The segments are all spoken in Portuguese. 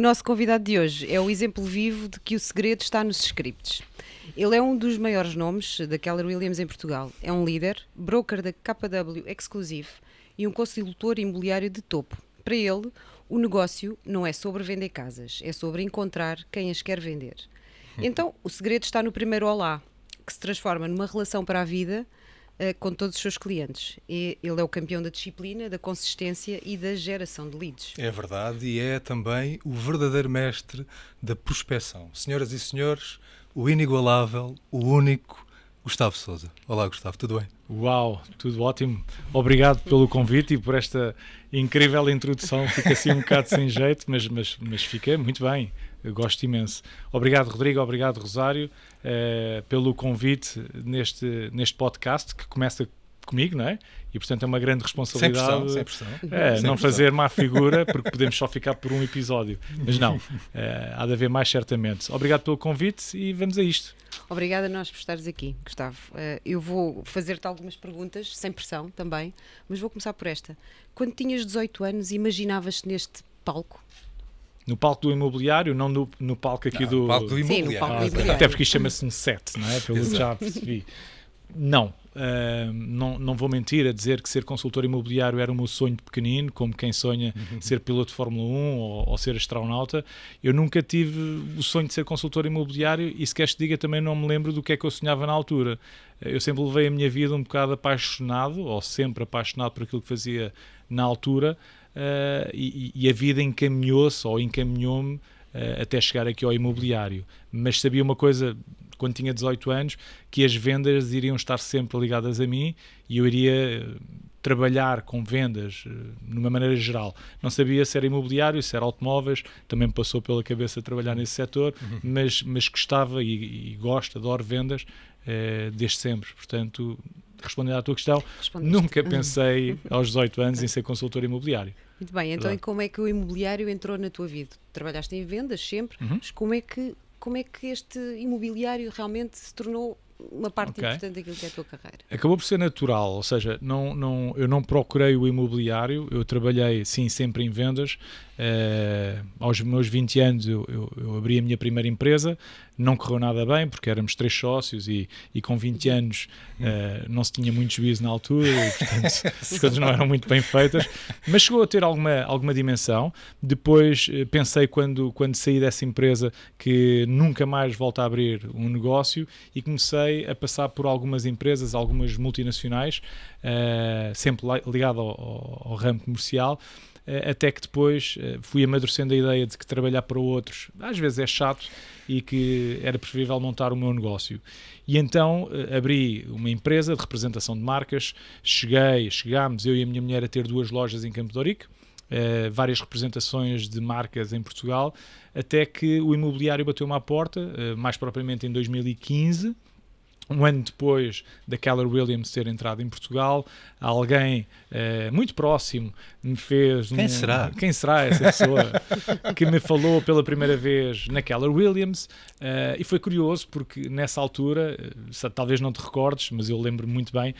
nosso convidado de hoje é o exemplo vivo de que o segredo está nos scripts. Ele é um dos maiores nomes da Keller Williams em Portugal. É um líder, broker da KW Exclusive e um consultor imobiliário de topo. Para ele, o negócio não é sobre vender casas, é sobre encontrar quem as quer vender. Então, o segredo está no primeiro olá, que se transforma numa relação para a vida com todos os seus clientes. Ele é o campeão da disciplina, da consistência e da geração de leads. É verdade, e é também o verdadeiro mestre da prospecção. Senhoras e senhores, o inigualável, o único Gustavo Sousa. Olá, Gustavo, tudo bem? Uau, tudo ótimo. Obrigado pelo convite e por esta incrível introdução. Fica assim um bocado sem jeito, mas fica muito bem. Eu gosto imenso. Obrigado, Rodrigo. Obrigado, Rosário, pelo convite neste podcast que começa comigo, não é? E, portanto, é uma grande responsabilidade. Sem pressão. Não fazer má figura, porque podemos só ficar por um episódio. Mas não, há de haver mais certamente. Obrigado pelo convite e vamos a isto. Obrigada a nós por estares aqui, Gustavo. Eu vou fazer-te algumas perguntas, sem pressão também, mas vou começar por esta. Quando tinhas 18 anos, imaginavas-te neste palco? No palco do imobiliário, não no palco aqui do... No palco do imobiliário. Sim, no palco do imobiliário. Até porque isto chama-se um set, não é? Pelo que já percebi. Não. Não vou mentir a dizer que ser consultor imobiliário era o meu sonho pequenino, como quem sonha ser piloto de Fórmula 1 ou ser astronauta. Eu nunca tive o sonho de ser consultor imobiliário e, se queres te diga, também não me lembro do que é que eu sonhava na altura. Eu sempre levei a minha vida um bocado apaixonado, ou sempre apaixonado por aquilo que fazia na altura, e a vida encaminhou-se ou encaminhou-me até chegar aqui ao imobiliário. Mas sabia uma coisa, quando tinha 18 anos, que as vendas iriam estar sempre ligadas a mim e eu iria trabalhar com vendas de uma maneira geral. Não sabia se era imobiliário, se era automóveis, também me passou pela cabeça trabalhar nesse setor, mas gostava e gosto, adoro vendas desde sempre. Portanto, respondendo à tua questão, nunca pensei aos 18 anos em ser consultor imobiliário. Muito bem, então e como é que o imobiliário entrou na tua vida? Trabalhaste em vendas sempre, mas como é que este imobiliário realmente se tornou uma parte importante daquilo que é a tua carreira? Acabou por ser natural, ou seja, eu não procurei o imobiliário, eu trabalhei sim sempre em vendas. Aos meus 20 anos eu abri a minha primeira empresa, não correu nada bem porque éramos 3 sócios e com 20 anos não se tinha muito juízo na altura e, portanto, as coisas não eram muito bem feitas, mas chegou a ter alguma dimensão. Depois pensei quando saí dessa empresa que nunca mais volto a abrir um negócio e comecei a passar por algumas empresas, algumas multinacionais, sempre ligado ao ramo comercial, até que depois fui amadurecendo a ideia de que trabalhar para outros às vezes é chato e que era preferível montar o meu negócio. E então abri uma empresa de representação de marcas, chegámos, eu e a minha mulher, a ter 2 lojas em Campo de Ourique, várias representações de marcas em Portugal, até que o imobiliário bateu-me à porta, mais propriamente em 2015, um ano depois da Keller Williams ter entrado em Portugal. Alguém muito próximo me fez... Quem será essa pessoa que me falou pela primeira vez na Keller Williams? E foi curioso porque nessa altura, talvez não te recordes, mas eu lembro muito bem,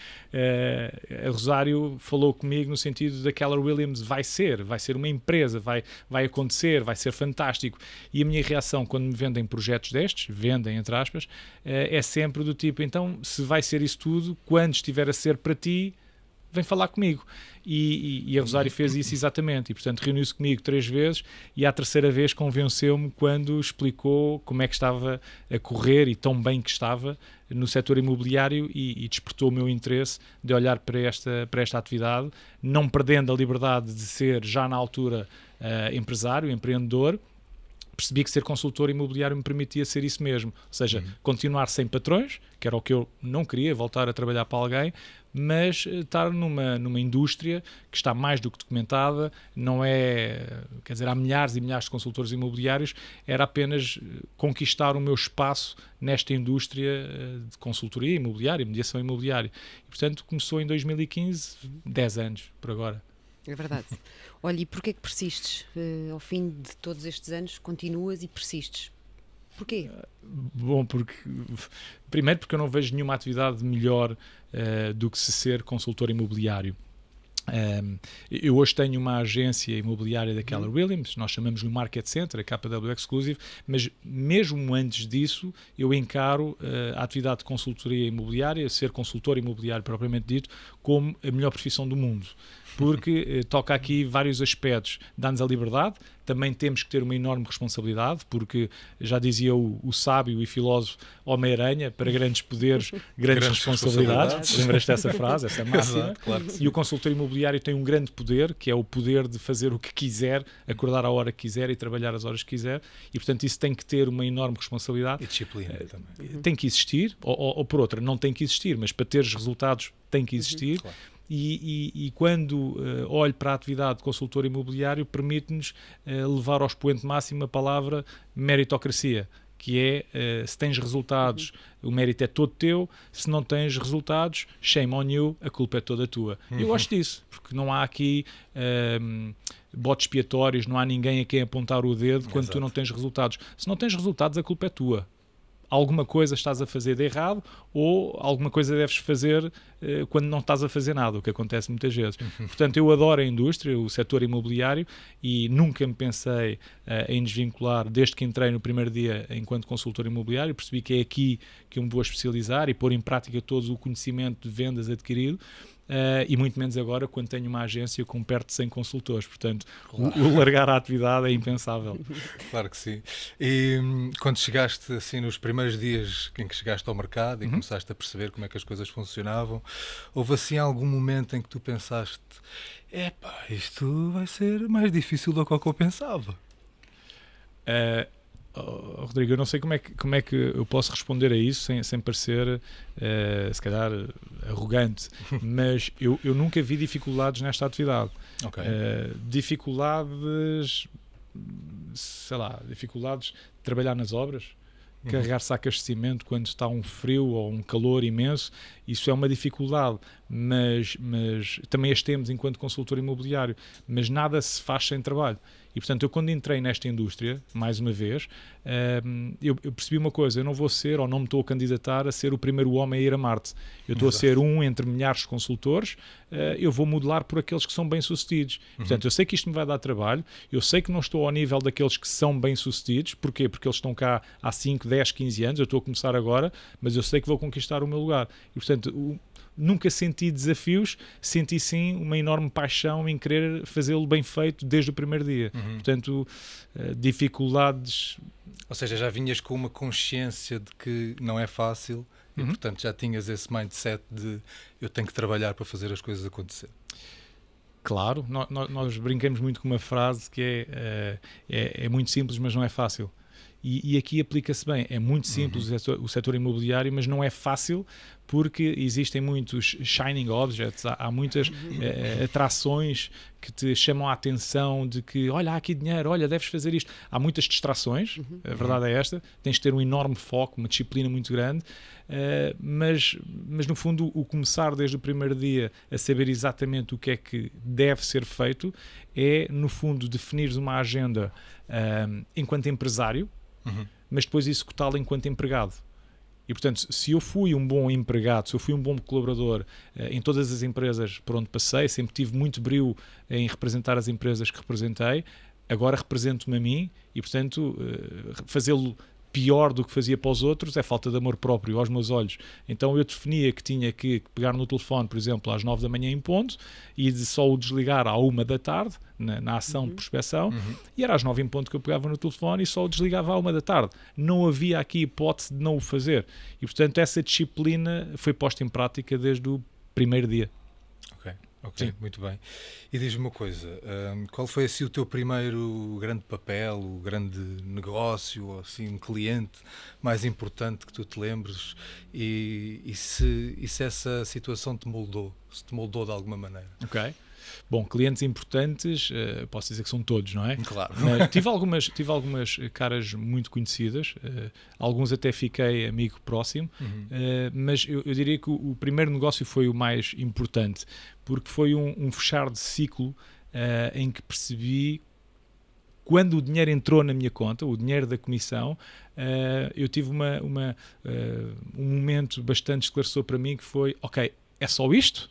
a Rosário falou comigo no sentido da Keller Williams vai ser uma empresa, vai acontecer, vai ser fantástico. E a minha reação quando me vendem projetos destes, vendem entre aspas, é sempre do tipo, então se vai ser isso tudo, quando estiver a ser para ti, vem falar comigo. E a Rosário fez isso exatamente, e portanto reuniu-se comigo 3 vezes e à terceira vez convenceu-me quando explicou como é que estava a correr e tão bem que estava no setor imobiliário e despertou o meu interesse de olhar para esta atividade, não perdendo a liberdade de ser já na altura empresário, empreendedor. Percebi que ser consultor imobiliário me permitia ser isso mesmo, ou seja, continuar sem patrões, que era o que eu não queria, voltar a trabalhar para alguém, mas estar numa indústria que está mais do que documentada, não é, quer dizer, há milhares e milhares de consultores imobiliários, era apenas conquistar o meu espaço nesta indústria de consultoria imobiliária, mediação imobiliária. E, portanto, começou em 2015, 10 anos por agora. É verdade. Olha, e porquê que persistes? Ao fim de todos estes anos, continuas e persistes. Porquê? Bom, primeiro porque eu não vejo nenhuma atividade melhor do que ser consultor imobiliário. Eu hoje tenho uma agência imobiliária da Keller Williams, nós chamamos-lhe Market Center, a KW Exclusive, mas mesmo antes disso eu encaro a atividade de consultoria imobiliária, ser consultor imobiliário propriamente dito, como a melhor profissão do mundo, porque toca aqui vários aspectos, dá-nos a liberdade, também temos que ter uma enorme responsabilidade, porque já dizia o sábio e filósofo Homem-Aranha, para grandes poderes, grandes responsabilidades. Lembras-te dessa frase, essa máxima? Exato, claro que sim. E o consultor imobiliário tem um grande poder, que é o poder de fazer o que quiser, acordar à hora que quiser e trabalhar as horas que quiser, e portanto isso tem que ter uma enorme responsabilidade. E disciplina também. Tem que existir, ou por outra, não tem que existir, mas para teres resultados tem que existir. Claro. E quando olho para a atividade de consultor imobiliário, permite-nos levar ao expoente máximo a palavra meritocracia, que é, se tens resultados, o mérito é todo teu, se não tens resultados, shame on you, a culpa é toda tua. Eu gosto disso, porque não há aqui botes expiatórios, não há ninguém a quem apontar o dedo quando tu não tens resultados. Se não tens resultados, a culpa é tua. Alguma coisa estás a fazer de errado ou alguma coisa deves fazer quando não estás a fazer nada, o que acontece muitas vezes. Portanto, eu adoro a indústria, o setor imobiliário, e nunca me pensei em desvincular desde que entrei no primeiro dia enquanto consultor imobiliário. Percebi que é aqui que eu me vou especializar e pôr em prática todo o conhecimento de vendas adquirido. E muito menos agora quando tenho uma agência com perto de 100 consultores, portanto o largar a atividade é impensável. Claro que sim. E quando chegaste assim nos primeiros dias em que chegaste ao mercado e começaste a perceber como é que as coisas funcionavam, houve assim algum momento em que tu pensaste, epá, isto vai ser mais difícil do que eu pensava? Rodrigo, eu não sei como é que eu posso responder a isso sem parecer, se calhar, arrogante, mas eu nunca vi dificuldades nesta atividade. Okay. Dificuldades, sei lá, dificuldades de trabalhar nas obras, carregar sacas de cimento quando está um frio ou um calor imenso, isso é uma dificuldade, mas também as temos enquanto consultor imobiliário, mas nada se faz sem trabalho. E portanto, eu quando entrei nesta indústria, mais uma vez, eu percebi uma coisa: eu não vou ser, ou não me estou a candidatar a ser o primeiro homem a ir a Marte. Eu estou a ser um entre milhares de consultores, eu vou modelar por aqueles que são bem-sucedidos. Portanto, eu sei que isto me vai dar trabalho, eu sei que não estou ao nível daqueles que são bem-sucedidos. Porquê? Porque eles estão cá há 5, 10, 15 anos, eu estou a começar agora, mas eu sei que vou conquistar o meu lugar. E portanto, nunca senti desafios, senti sim uma enorme paixão em querer fazê-lo bem feito desde o primeiro dia. Portanto, dificuldades... Ou seja, já vinhas com uma consciência de que não é fácil e, portanto, já tinhas esse mindset de eu tenho que trabalhar para fazer as coisas acontecer. Claro, nós brincamos muito com uma frase que é muito simples, mas não é fácil. E aqui aplica-se bem, é muito simples o setor imobiliário, mas não é fácil porque existem muitos shining objects, há muitas atrações que te chamam a atenção de que, olha, há aqui dinheiro, olha, deves fazer isto. Há muitas distrações, a verdade é esta, tens de ter um enorme foco, uma disciplina muito grande, mas no fundo o começar desde o primeiro dia a saber exatamente o que é que deve ser feito é, no fundo, definires uma agenda enquanto empresário, mas depois executá-la enquanto empregado. E, portanto, se eu fui um bom empregado, se eu fui um bom colaborador em todas as empresas por onde passei, sempre tive muito brio em representar as empresas que representei, agora represento-me a mim e, portanto, fazê-lo pior do que fazia para os outros é falta de amor próprio aos meus olhos. Então eu definia que tinha que pegar no telefone, por exemplo, às 9 da manhã em ponto e só o desligar à 1 da tarde, na ação de prospecção, e era às 9 em ponto que eu pegava no telefone e só o desligava à 1 da tarde. Não havia aqui hipótese de não o fazer. E, portanto, essa disciplina foi posta em prática desde o primeiro dia. Ok, sim. Muito bem. E diz-me uma coisa, qual foi assim o teu primeiro grande papel, o grande negócio, ou assim um cliente mais importante que tu te lembres e se essa situação te moldou, se te moldou de alguma maneira? Ok. Bom, clientes importantes, posso dizer que são todos, não é? Claro. Mas tive algumas caras muito conhecidas, alguns até fiquei amigo próximo, mas eu diria que o primeiro negócio foi o mais importante, porque foi um fechar de ciclo em que percebi, quando o dinheiro entrou na minha conta, o dinheiro da comissão, eu tive um momento bastante esclarecedor para mim que foi, ok, é só isto?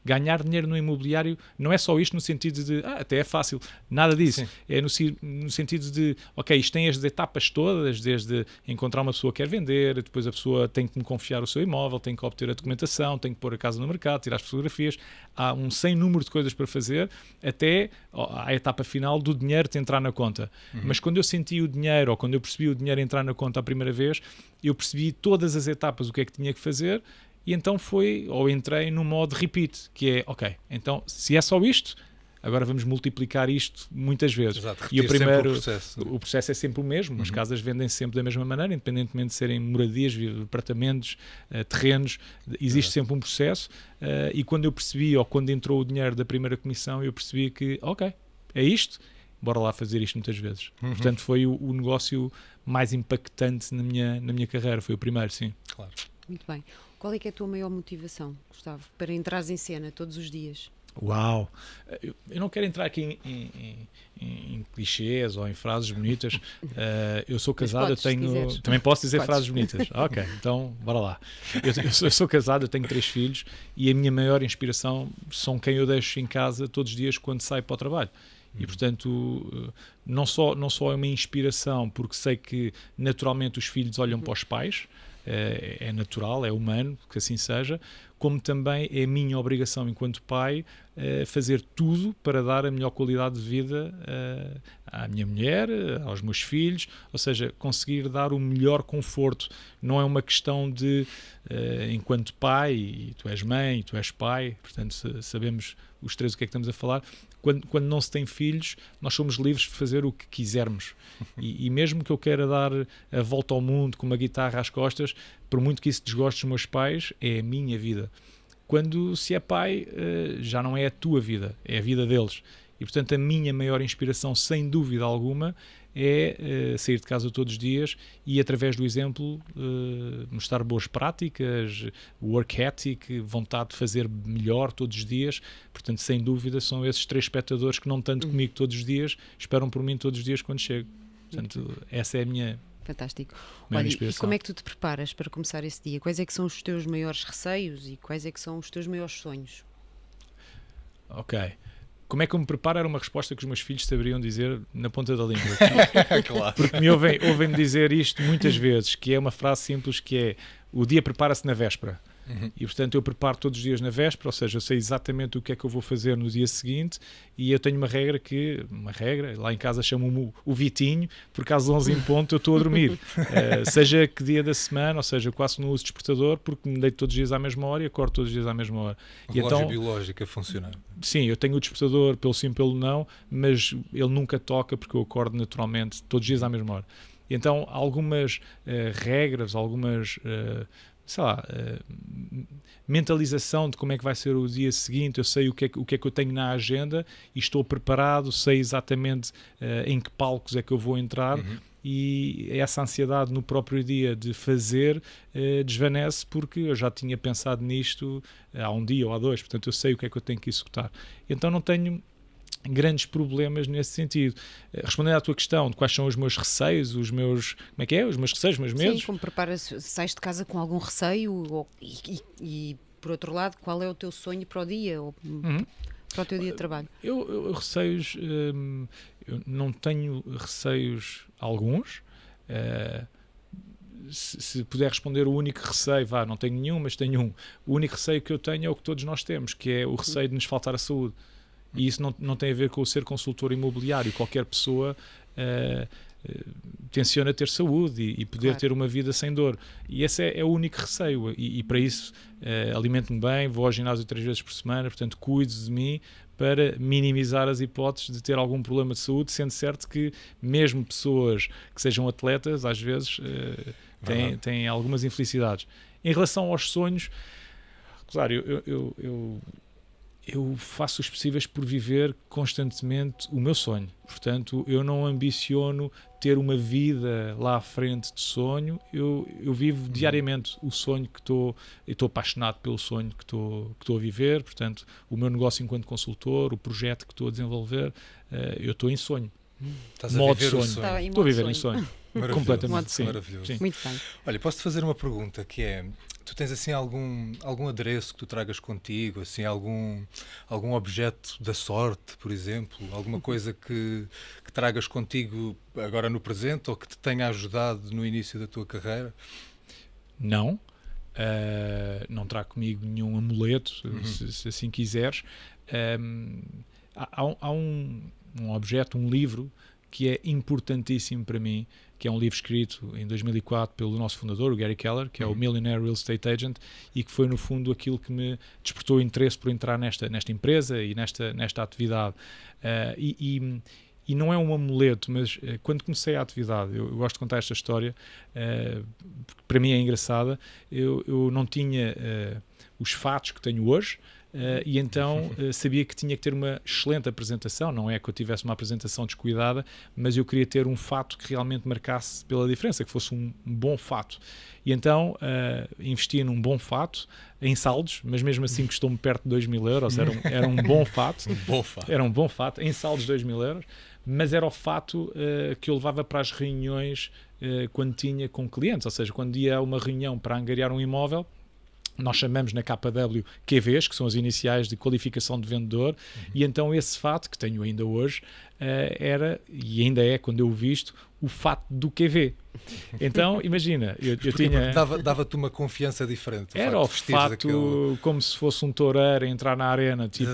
ganhar dinheiro no imobiliário não é só isto no sentido de, até é fácil, nada disso. Sim. É no sentido de, ok, isto tem as etapas todas, desde encontrar uma pessoa que quer vender, depois a pessoa tem que me confiar o seu imóvel, tem que obter a documentação, tem que pôr a casa no mercado, tirar as fotografias, há um sem número de coisas para fazer, até à etapa final do dinheiro te entrar na conta. Mas quando eu senti o dinheiro, ou quando eu percebi o dinheiro entrar na conta a primeira vez, eu percebi todas as etapas, o que é que tinha que fazer, e então entrei no modo repeat, que é, ok, então se é só isto, agora vamos multiplicar isto muitas vezes. Exato, E o primeiro, o processo é sempre o mesmo, as casas vendem sempre da mesma maneira, independentemente de serem moradias, apartamentos, terrenos, existe sempre um processo, e quando eu percebi, ou quando entrou o dinheiro da primeira comissão, eu percebi que, ok, é isto, bora lá fazer isto muitas vezes. Portanto, foi o negócio mais impactante na minha carreira, foi o primeiro, sim. Claro. Muito bem. Qual é que é a tua maior motivação, Gustavo, para entrares em cena todos os dias? Uau! Eu não quero entrar aqui em clichês ou em frases bonitas. Eu sou casado, podes, eu tenho... se Também posso dizer Podes. frases bonitas. Ok, então bora lá. Eu sou casado, eu tenho 3 filhos e a minha maior inspiração são quem eu deixo em casa todos os dias quando saio para o trabalho. E, portanto, não só é uma inspiração, porque sei que naturalmente os filhos olham para os pais, é natural, é humano que assim seja, como também é a minha obrigação enquanto pai fazer tudo para dar a melhor qualidade de vida à minha mulher, aos meus filhos, ou seja, conseguir dar o melhor conforto. Não é uma questão de, enquanto pai, e tu és mãe, e tu és pai, portanto sabemos os três o que é que estamos a falar. Quando não se tem filhos, nós somos livres de fazer o que quisermos. E mesmo que eu queira dar a volta ao mundo com uma guitarra às costas, por muito que isso desgoste dos meus pais, é a minha vida. Quando se é pai, já não é a tua vida, é a vida deles. E, portanto, a minha maior inspiração, sem dúvida alguma, é sair de casa todos os dias e, através do exemplo, mostrar boas práticas, work ethic, vontade de fazer melhor todos os dias. Portanto, sem dúvida, são esses 3 espectadores que, não tanto comigo todos os dias, esperam por mim todos os dias quando chego. Portanto, essa é a minha Fantástico. maior Olha, e inspiração. como é que tu te preparas para começar esse dia? Quais é que são os teus maiores receios e quais é que são os teus maiores sonhos? Ok. Como é que eu me preparo? Era uma resposta que os meus filhos saberiam dizer na ponta da língua. Claro. Porque me ouvem-me dizer isto muitas vezes, que é uma frase simples, que é: o dia prepara-se na véspera. E, portanto, eu preparo todos os dias na véspera, ou seja, eu sei exatamente o que é que eu vou fazer no dia seguinte, e eu tenho uma regra, lá em casa chamam-me o Vitinho, porque às 11 em ponto eu estou a dormir. Seja que dia da semana, ou seja, eu quase não uso despertador, porque me deito todos os dias à mesma hora e acordo todos os dias à mesma hora. A relógio biológica funciona. Sim, eu tenho o despertador pelo sim, pelo não, mas ele nunca toca porque eu acordo naturalmente todos os dias à mesma hora. E então, algumas regras, algumas... mentalização de como é que vai ser o dia seguinte, eu sei o que é que eu tenho na agenda e estou preparado, sei exatamente em que palcos é que eu vou entrar, e essa ansiedade no próprio dia de fazer desvanece, porque eu já tinha pensado nisto há um dia ou há 2, portanto eu sei o que é que eu tenho que executar. Então não tenho grandes problemas nesse sentido. Respondendo à tua questão de quais são os meus receios, os meus... Como é que é? Os meus receios, os meus medos? Sim, como preparas, sais de casa com algum receio e, por outro lado, qual é o teu sonho para o dia ou para o teu dia de trabalho? Eu receios... eu não tenho receios alguns. Se puder responder o único receio, não tenho nenhum, mas tenho um. O único receio que eu tenho é o que todos nós temos, que é o receio de nos faltar a saúde. E isso não tem a ver com o ser consultor imobiliário. Qualquer pessoa tenciona ter saúde e poder ter uma vida sem dor. E esse é o único receio. E para isso alimento-me bem, vou ao ginásio 3 vezes por semana, portanto cuido de mim para minimizar as hipóteses de ter algum problema de saúde, sendo certo que mesmo pessoas que sejam atletas, às vezes têm algumas infelicidades. Em relação aos sonhos, claro, eu faço os possíveis por viver constantemente o meu sonho. Portanto, eu não ambiciono ter uma vida lá à frente de sonho. Eu vivo diariamente o sonho que estou... Estou apaixonado pelo sonho que estou a viver. Portanto, o meu negócio enquanto consultor, o projeto que estou a desenvolver, eu estou em sonho. Estás a viver o sonho. Estou a viver em sonho. Maravilhoso, completamente. Sim. Maravilhoso. Sim. Muito bem. Olha, posso-te fazer uma pergunta que é, tu tens assim algum adereço que tu tragas contigo, assim algum objeto da sorte, por exemplo, alguma coisa que tragas contigo agora no presente ou que te tenha ajudado no início da tua carreira? Não. Não trago comigo nenhum amuleto, se assim quiseres. Há um objeto, um livro que é importantíssimo para mim, que é um livro escrito em 2004 pelo nosso fundador, o Gary Keller, que é o Millionaire Real Estate Agent, e que foi no fundo aquilo que me despertou o interesse por entrar nesta empresa e nesta atividade. E não é um amuleto, mas quando comecei a atividade, eu gosto de contar esta história, porque para mim é engraçada. Eu não tinha os fatos que tenho hoje, e então sabia que tinha que ter uma excelente apresentação. Não é que eu tivesse uma apresentação descuidada, mas eu queria ter um fato que realmente marcasse pela diferença, que fosse um bom fato. E então investi num bom fato, em saldos, mas mesmo assim custou-me perto de 2.000 euros. Era um bom fato. Era um bom fato, em saldos de 2.000 euros. Mas era o fato que eu levava para as reuniões quando tinha com clientes, ou seja, quando ia a uma reunião para angariar um imóvel, nós chamamos na KW QVs, que são as iniciais de qualificação de vendedor, e então esse fato, que tenho ainda hoje, era, e ainda é, quando eu o visto, o fato do QV. Então, imagina, eu tinha... Dava-te uma confiança diferente. Era o fato como se fosse um toureiro a entrar na arena, tipo,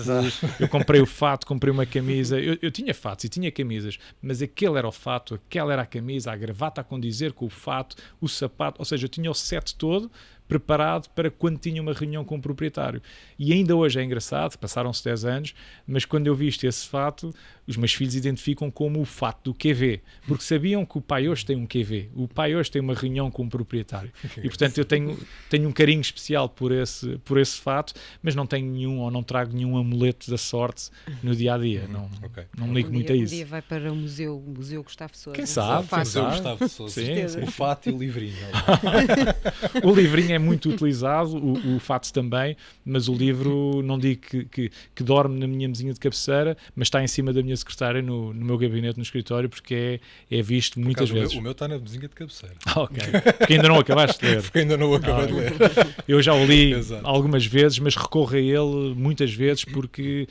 eu comprei o fato, comprei uma camisa, eu tinha fatos e tinha camisas, mas aquele era o fato, aquela era a camisa, a gravata a condizer com o fato, o sapato, ou seja, eu tinha o set todo preparado para quando tinha uma reunião com o proprietário. E ainda hoje é engraçado, passaram-se 10 anos, mas quando eu visto esse fato, os meus filhos identificam como o fato do QV, porque sabiam que o pai hoje tem um QV, o pai hoje tem uma reunião com o proprietário. E portanto eu tenho um carinho especial por esse fato, mas não tenho nenhum, ou não trago nenhum amuleto da sorte no dia-a-dia. Não me ligo muito a isso. Um dia vai para o Museu Gustavo Sousa. Quem sabe? Gustavo Sousa. Sim. O fato e o livrinho. O livrinho é muito utilizado, o fato também, mas o livro não digo que dorme na minha mesinha de cabeceira, mas está em cima da minha secretária no meu gabinete, no escritório, porque é visto muitas vezes. O meu está na mesinha de cabeceira. Ok, porque ainda não acabaste de ler. Porque ainda não acabei de ler. Eu já o li Exato. algumas vezes, mas recorro a ele muitas vezes porque,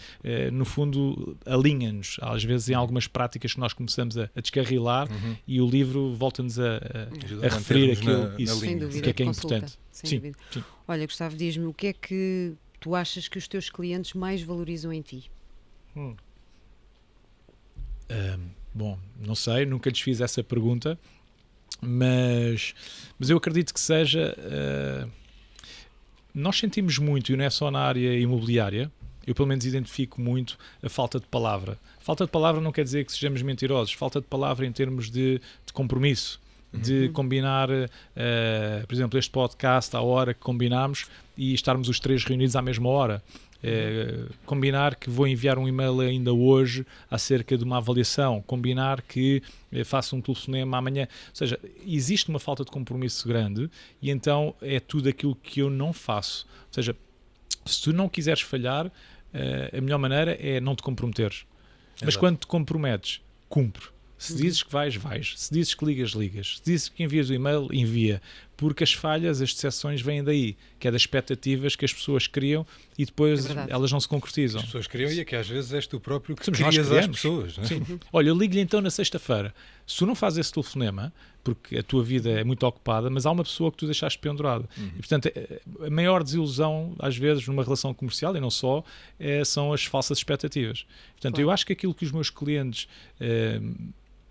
no fundo, alinha-nos, às vezes, em algumas práticas que nós começamos a descarrilar, e o livro volta-nos a referir aquilo, isso, sem dúvida, que é importante. Sim. Olha, Gustavo, diz-me, o que é que tu achas que os teus clientes mais valorizam em ti? Bom, não sei, nunca lhes fiz essa pergunta, mas eu acredito que seja... nós sentimos muito, e não é só na área imobiliária, eu pelo menos identifico muito a falta de palavra. Falta de palavra não quer dizer que sejamos mentirosos, falta de palavra em termos de compromisso, de combinar, por exemplo, este podcast à hora que combinámos e estarmos os três reunidos à mesma hora. Combinar que vou enviar um e-mail ainda hoje acerca de uma avaliação, combinar que faço um telefonema amanhã, ou seja, existe uma falta de compromisso grande e então é tudo aquilo que eu não faço, ou seja, se tu não quiseres falhar, a melhor maneira é não te comprometeres. Mas quando te comprometes, cumpre. Se dizes que vais. Se dizes que ligas. Se dizes que envias o e-mail, envia. Porque as falhas, as decepções vêm daí, que é das expectativas que as pessoas criam e depois elas não se concretizam. As pessoas criam e é que às vezes és tu próprio que somos nós crias às pessoas. Não é? Sim. Olha, eu ligo-lhe então na sexta-feira. Se tu não fazes esse telefonema, porque a tua vida é muito ocupada, mas há uma pessoa que tu deixaste pendurada. E, portanto, a maior desilusão, às vezes, numa relação comercial, e não só, são as falsas expectativas. Portanto, eu acho que aquilo que os meus clientes...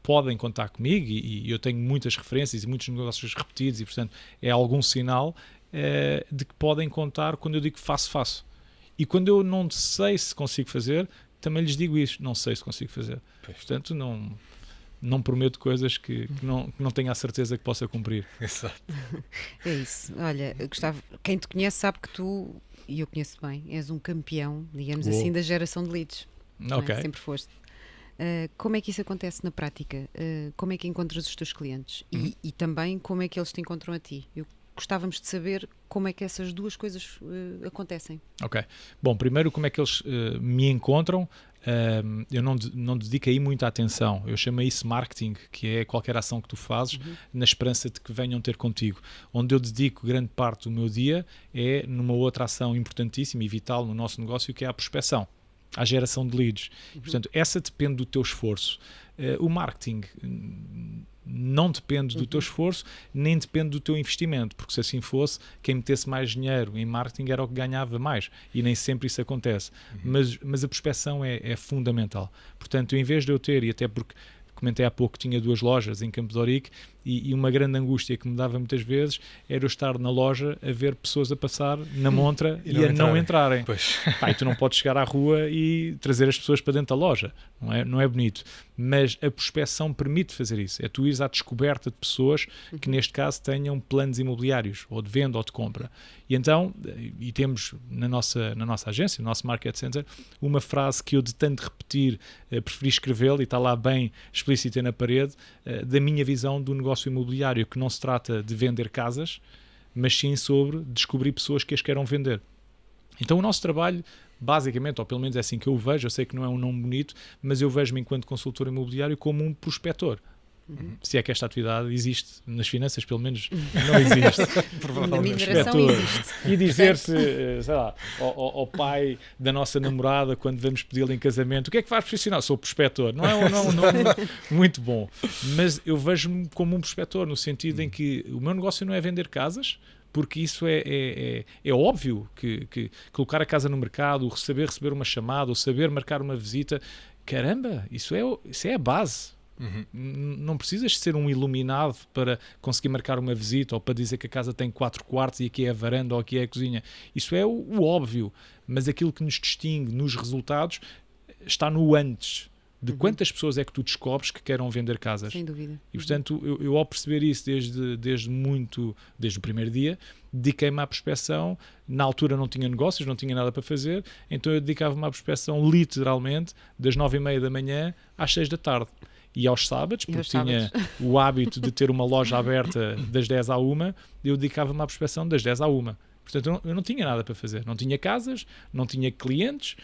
podem contar comigo e eu tenho muitas referências e muitos negócios repetidos e, portanto, é algum sinal de que podem contar quando eu digo que faço. E quando eu não sei se consigo fazer, também lhes digo isso, não sei se consigo fazer. Portanto, não prometo coisas que não tenho a certeza que possa cumprir. Exato. É isso. Olha, Gustavo, quem te conhece sabe que tu, e eu conheço bem, és um campeão, digamos assim, da geração de leads. Ok. Sempre foste. Como é que isso acontece na prática? Como é que encontras os teus clientes? E também como é que eles te encontram a ti? Gostávamos de saber como é que essas duas coisas acontecem. Ok. Bom, primeiro como é que eles me encontram? eu não dedico aí muita atenção. Eu chamo isso marketing, que é qualquer ação que tu fazes na esperança de que venham ter contigo. Onde eu dedico grande parte do meu dia é numa outra ação importantíssima e vital no nosso negócio, que é a prospecção, a geração de leads. Portanto, essa depende do teu esforço. O marketing não depende do teu esforço, nem depende do teu investimento, porque se assim fosse, quem metesse mais dinheiro em marketing era o que ganhava mais, e nem sempre isso acontece. Mas a prospecção é fundamental. Portanto, em vez de eu ter, e até porque comentei há pouco que tinha 2 lojas em Campo de Ourique, e uma grande angústia que me dava muitas vezes era eu estar na loja a ver pessoas a passar na montra e a não entrarem. E tu não podes chegar à rua e trazer as pessoas para dentro da loja, não é bonito. Mas a prospecção permite fazer isso, é tu ires à descoberta de pessoas que neste caso tenham planos imobiliários, ou de venda ou de compra. E então, e temos na nossa agência, no nosso Market Center, uma frase que eu de tanto repetir preferi escrevê-la, e está lá bem explícita na parede, da minha visão do negócio imobiliário, que não se trata de vender casas, mas sim sobre descobrir pessoas que as queiram vender. Então o nosso trabalho, basicamente, ou pelo menos é assim que eu o vejo, eu sei que não é um nome bonito, mas eu vejo-me enquanto consultor imobiliário como um prospector. Se é que esta atividade existe nas finanças, pelo menos não existe. Na mineração existe. E dizer-se, sei lá, ao pai da nossa namorada, quando vamos pedi-la em casamento, o que é que faz profissional? Sou prospector. Não é um nome muito bom, mas eu vejo-me como um prospector, no sentido em que o meu negócio não é vender casas, porque isso é óbvio que colocar a casa no mercado, receber uma chamada, ou saber marcar uma visita, caramba, isso é a base. Não precisas ser um iluminado para conseguir marcar uma visita, ou para dizer que a casa tem 4 quartos e aqui é a varanda ou aqui é a cozinha. Isso é o óbvio, mas aquilo que nos distingue nos resultados está no antes, de quantas pessoas é que tu descobres que queiram vender casas. Sem dúvida. E portanto, eu ao perceber isso desde o primeiro dia, dediquei-me à prospecção. Na altura não tinha negócios, não tinha nada para fazer, então eu dedicava-me à prospecção literalmente das 9h30 da manhã às 6 da tarde. E aos sábados, porque tinha o hábito de ter uma loja aberta das 10 à 1, eu dedicava-me à prospecção das 10 à 1. Portanto, eu não tinha nada para fazer. Não tinha casas, não tinha clientes,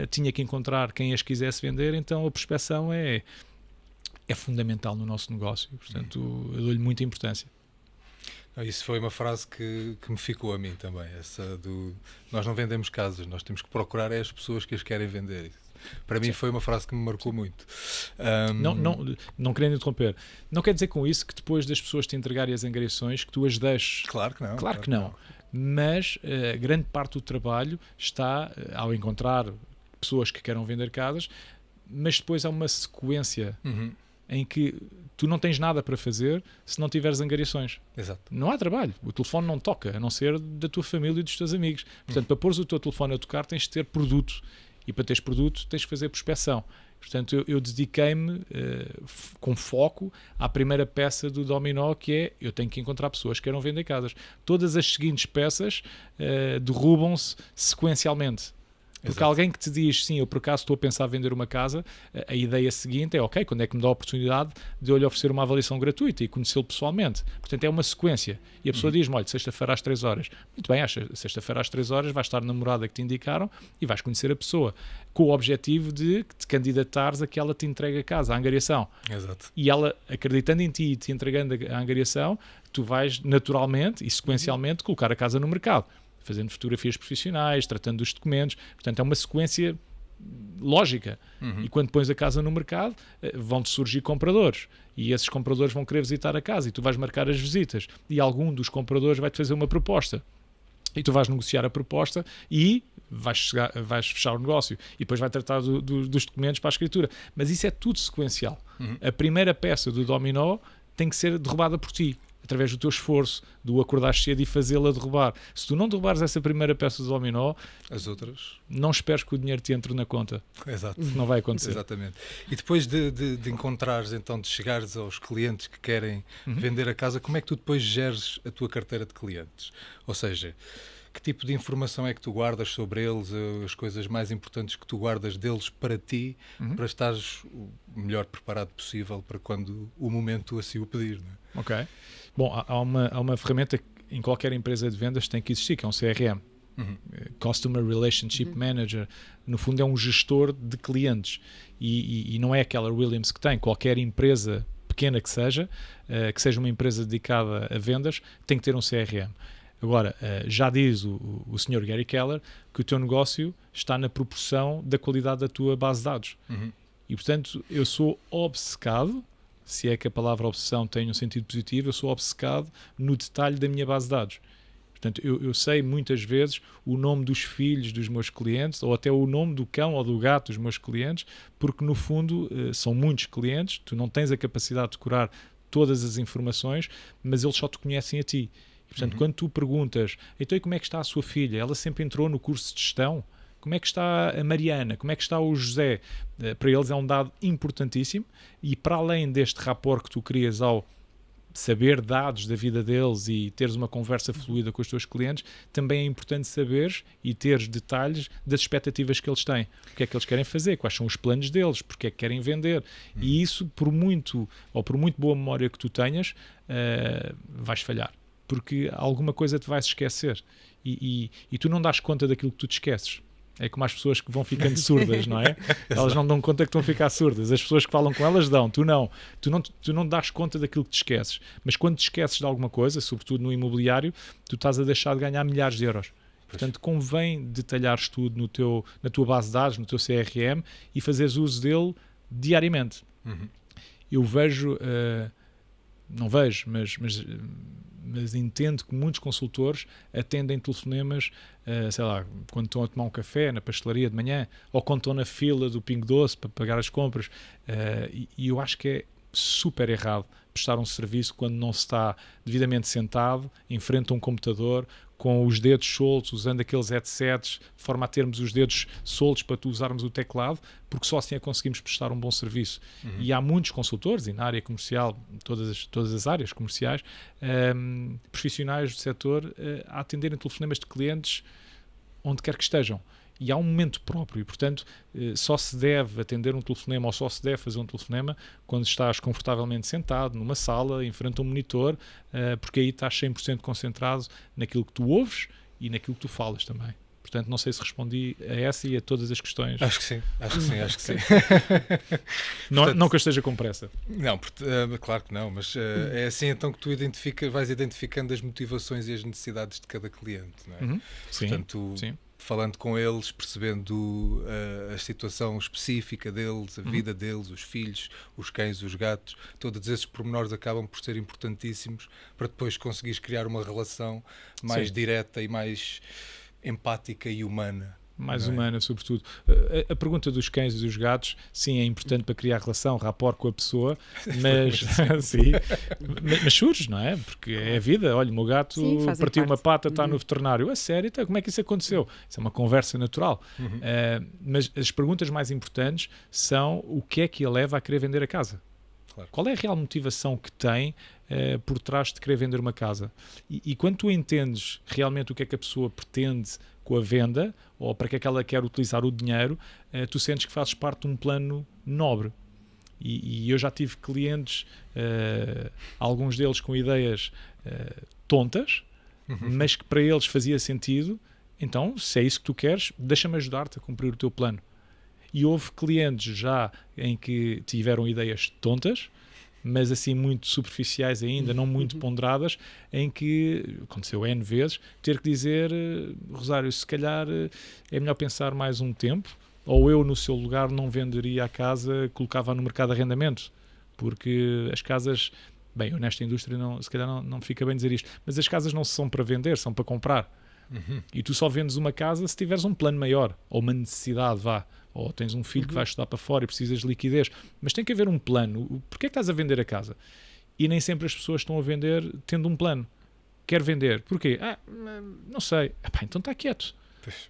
tinha que encontrar quem as quisesse vender, então a prospecção é fundamental no nosso negócio. Portanto, eu dou-lhe muita importância. Isso foi uma frase que me ficou a mim também, essa do nós não vendemos casas, nós temos que procurar as pessoas que as querem vender. Para mim foi uma frase que me marcou muito. Não querendo interromper, não quer dizer com isso que depois das pessoas te entregarem as angariações que tu as deixes. Claro que não. Claro que não. Mas grande parte do trabalho está ao encontrar pessoas que queiram vender casas, mas depois há uma sequência em que tu não tens nada para fazer se não tiveres angariações. Exato. Não há trabalho. O telefone não toca, a não ser da tua família e dos teus amigos. Portanto, para pôres o teu telefone a tocar, tens de ter produto. E para teres produto, tens de fazer prospecção. Portanto, eu dediquei-me com foco à primeira peça do dominó, que é, eu tenho que encontrar pessoas que queiram vender casas. Todas as seguintes peças derrubam-se sequencialmente. Porque Exato. Alguém que te diz, sim, eu por acaso estou a pensar vender uma casa, a ideia seguinte é, ok, quando é que me dá a oportunidade de eu lhe oferecer uma avaliação gratuita e conhecê-lo pessoalmente? Portanto, é uma sequência. E a pessoa diz-me, olha, sexta-feira às 3 horas. Muito bem, sexta-feira às 3 horas vais estar na morada que te indicaram e vais conhecer a pessoa, com o objetivo de te candidatares a que ela te entregue a casa, a angariação. Exato. E ela, acreditando em ti e te entregando a angariação, tu vais naturalmente e sequencialmente colocar a casa no mercado, fazendo fotografias profissionais, tratando dos documentos. Portanto, é uma sequência lógica. E quando pões a casa no mercado, vão-te surgir compradores. E esses compradores vão querer visitar a casa e tu vais marcar as visitas. E algum dos compradores vai-te fazer uma proposta. E tu vais negociar a proposta e vais fechar o negócio. E depois vai tratar dos documentos para a escritura. Mas isso é tudo sequencial. A primeira peça do dominó tem que ser derrubada por ti, através do teu esforço, do acordar cedo e fazê-la derrubar. Se tu não derrubares essa primeira peça do dominó, as outras, não esperes que o dinheiro te entre na conta. Exato. Não vai acontecer. Exatamente. E depois de encontrares, então, de chegares aos clientes que querem vender a casa, como é que tu depois geres a tua carteira de clientes? Ou seja, que tipo de informação é que tu guardas sobre eles, as coisas mais importantes que tu guardas deles para ti, para estares o melhor preparado possível para quando o momento assim o pedir, não é? Ok. Bom, há uma ferramenta que em qualquer empresa de vendas tem que existir, que é um CRM. Customer Relationship Manager, no fundo é um gestor de clientes, e não é aquela Williams que tem. Qualquer empresa pequena que seja uma empresa dedicada a vendas, tem que ter um CRM. Agora, já diz o Sr. Gary Keller que o teu negócio está na proporção da qualidade da tua base de dados. E, portanto, eu sou obcecado, se é que a palavra obsessão tem um sentido positivo, eu sou obcecado no detalhe da minha base de dados. Portanto, eu sei muitas vezes o nome dos filhos dos meus clientes, ou até o nome do cão ou do gato dos meus clientes, porque no fundo são muitos clientes, tu não tens a capacidade de decorar todas as informações, mas eles só te conhecem a ti. E, portanto, quando tu perguntas, então e como é que está a sua filha? Ela sempre entrou no curso de gestão? Como é que está a Mariana? Como é que está o José? Para eles é um dado importantíssimo, e para além deste rapport que tu crias ao saber dados da vida deles e teres uma conversa fluida com os teus clientes, também é importante saberes e teres detalhes das expectativas que eles têm. O que é que eles querem fazer? Quais são os planos deles? Porque é que querem vender? E isso, por muito boa memória que tu tenhas, vais falhar. Porque alguma coisa te vais esquecer. E tu não dás conta daquilo que tu te esqueces. É como as pessoas que vão ficando surdas, não é? Elas não dão conta que estão a ficar surdas. As pessoas que falam com elas dão, tu não. Tu não dás conta daquilo que te esqueces. Mas quando te esqueces de alguma coisa, sobretudo no imobiliário, tu estás a deixar de ganhar milhares de euros. Portanto, convém detalhares tudo na tua base de dados, no teu CRM, e fazeres uso dele diariamente. Eu vejo... não vejo, mas entendo que muitos consultores atendem telefonemas, sei lá, quando estão a tomar um café na pastelaria de manhã, ou quando estão na fila do Pingo Doce para pagar as compras, e eu acho que é super errado prestar um serviço quando não se está devidamente sentado em frente a um computador, com os dedos soltos, usando aqueles headsets, de forma a termos os dedos soltos para tu usarmos o teclado, porque só assim é que conseguimos prestar um bom serviço. E há muitos consultores, e na área comercial, todas as áreas comerciais, profissionais do setor, a atenderem telefonemas de clientes onde quer que estejam. E há um momento próprio, e portanto só se deve atender um telefonema, ou só se deve fazer um telefonema quando estás confortavelmente sentado numa sala, em frente a um monitor, porque aí estás 100% concentrado naquilo que tu ouves e naquilo que tu falas também. Portanto, não sei se respondi a essa e a todas as questões. Acho que sim. Portanto, não que eu esteja com pressa. Não, claro que não, mas é assim então que tu vais identificando as motivações e as necessidades de cada cliente, não é? Sim, portanto, sim. Falando com eles, percebendo a situação específica deles, a vida deles, os filhos, os cães, os gatos, todos esses pormenores acabam por ser importantíssimos para depois conseguires criar uma relação mais direta e mais empática e humana. Mais humana, sobretudo. A pergunta dos cães e dos gatos, sim, é importante para criar relação, rapport com a pessoa, mas sim, mas surge, não é? Porque é a vida. Olha, o meu gato partiu uma pata, está no veterinário. A sério? Então, como é que isso aconteceu? Isso é uma conversa natural. Mas as perguntas mais importantes são o que é que a leva a querer vender a casa? Claro. Qual é a real motivação que tem por trás de querer vender uma casa? E quando tu entendes realmente o que é que a pessoa pretende com a venda, ou para que é que ela quer utilizar o dinheiro, tu sentes que fazes parte de um plano nobre. E eu já tive clientes, alguns deles com ideias tontas, mas que para eles fazia sentido. Então, se é isso que tu queres, deixa-me ajudar-te a cumprir o teu plano. E houve clientes já em que tiveram ideias tontas, mas assim muito superficiais ainda, não muito ponderadas, em que aconteceu N vezes, ter que dizer, Rosário, se calhar é melhor pensar mais um tempo, ou eu no seu lugar não venderia a casa, colocava no mercado de arrendamento, porque as casas, bem, eu nesta indústria se calhar não fica bem dizer isto, mas as casas não são para vender, são para comprar. E tu só vendes uma casa se tiveres um plano maior, ou uma necessidade, ou tens um filho que vai estudar para fora e precisas de liquidez, mas tem que haver um plano. Porquê é que estás a vender a casa? E nem sempre as pessoas estão a vender tendo um plano. Quer vender. Porquê? Não sei. Então está quieto.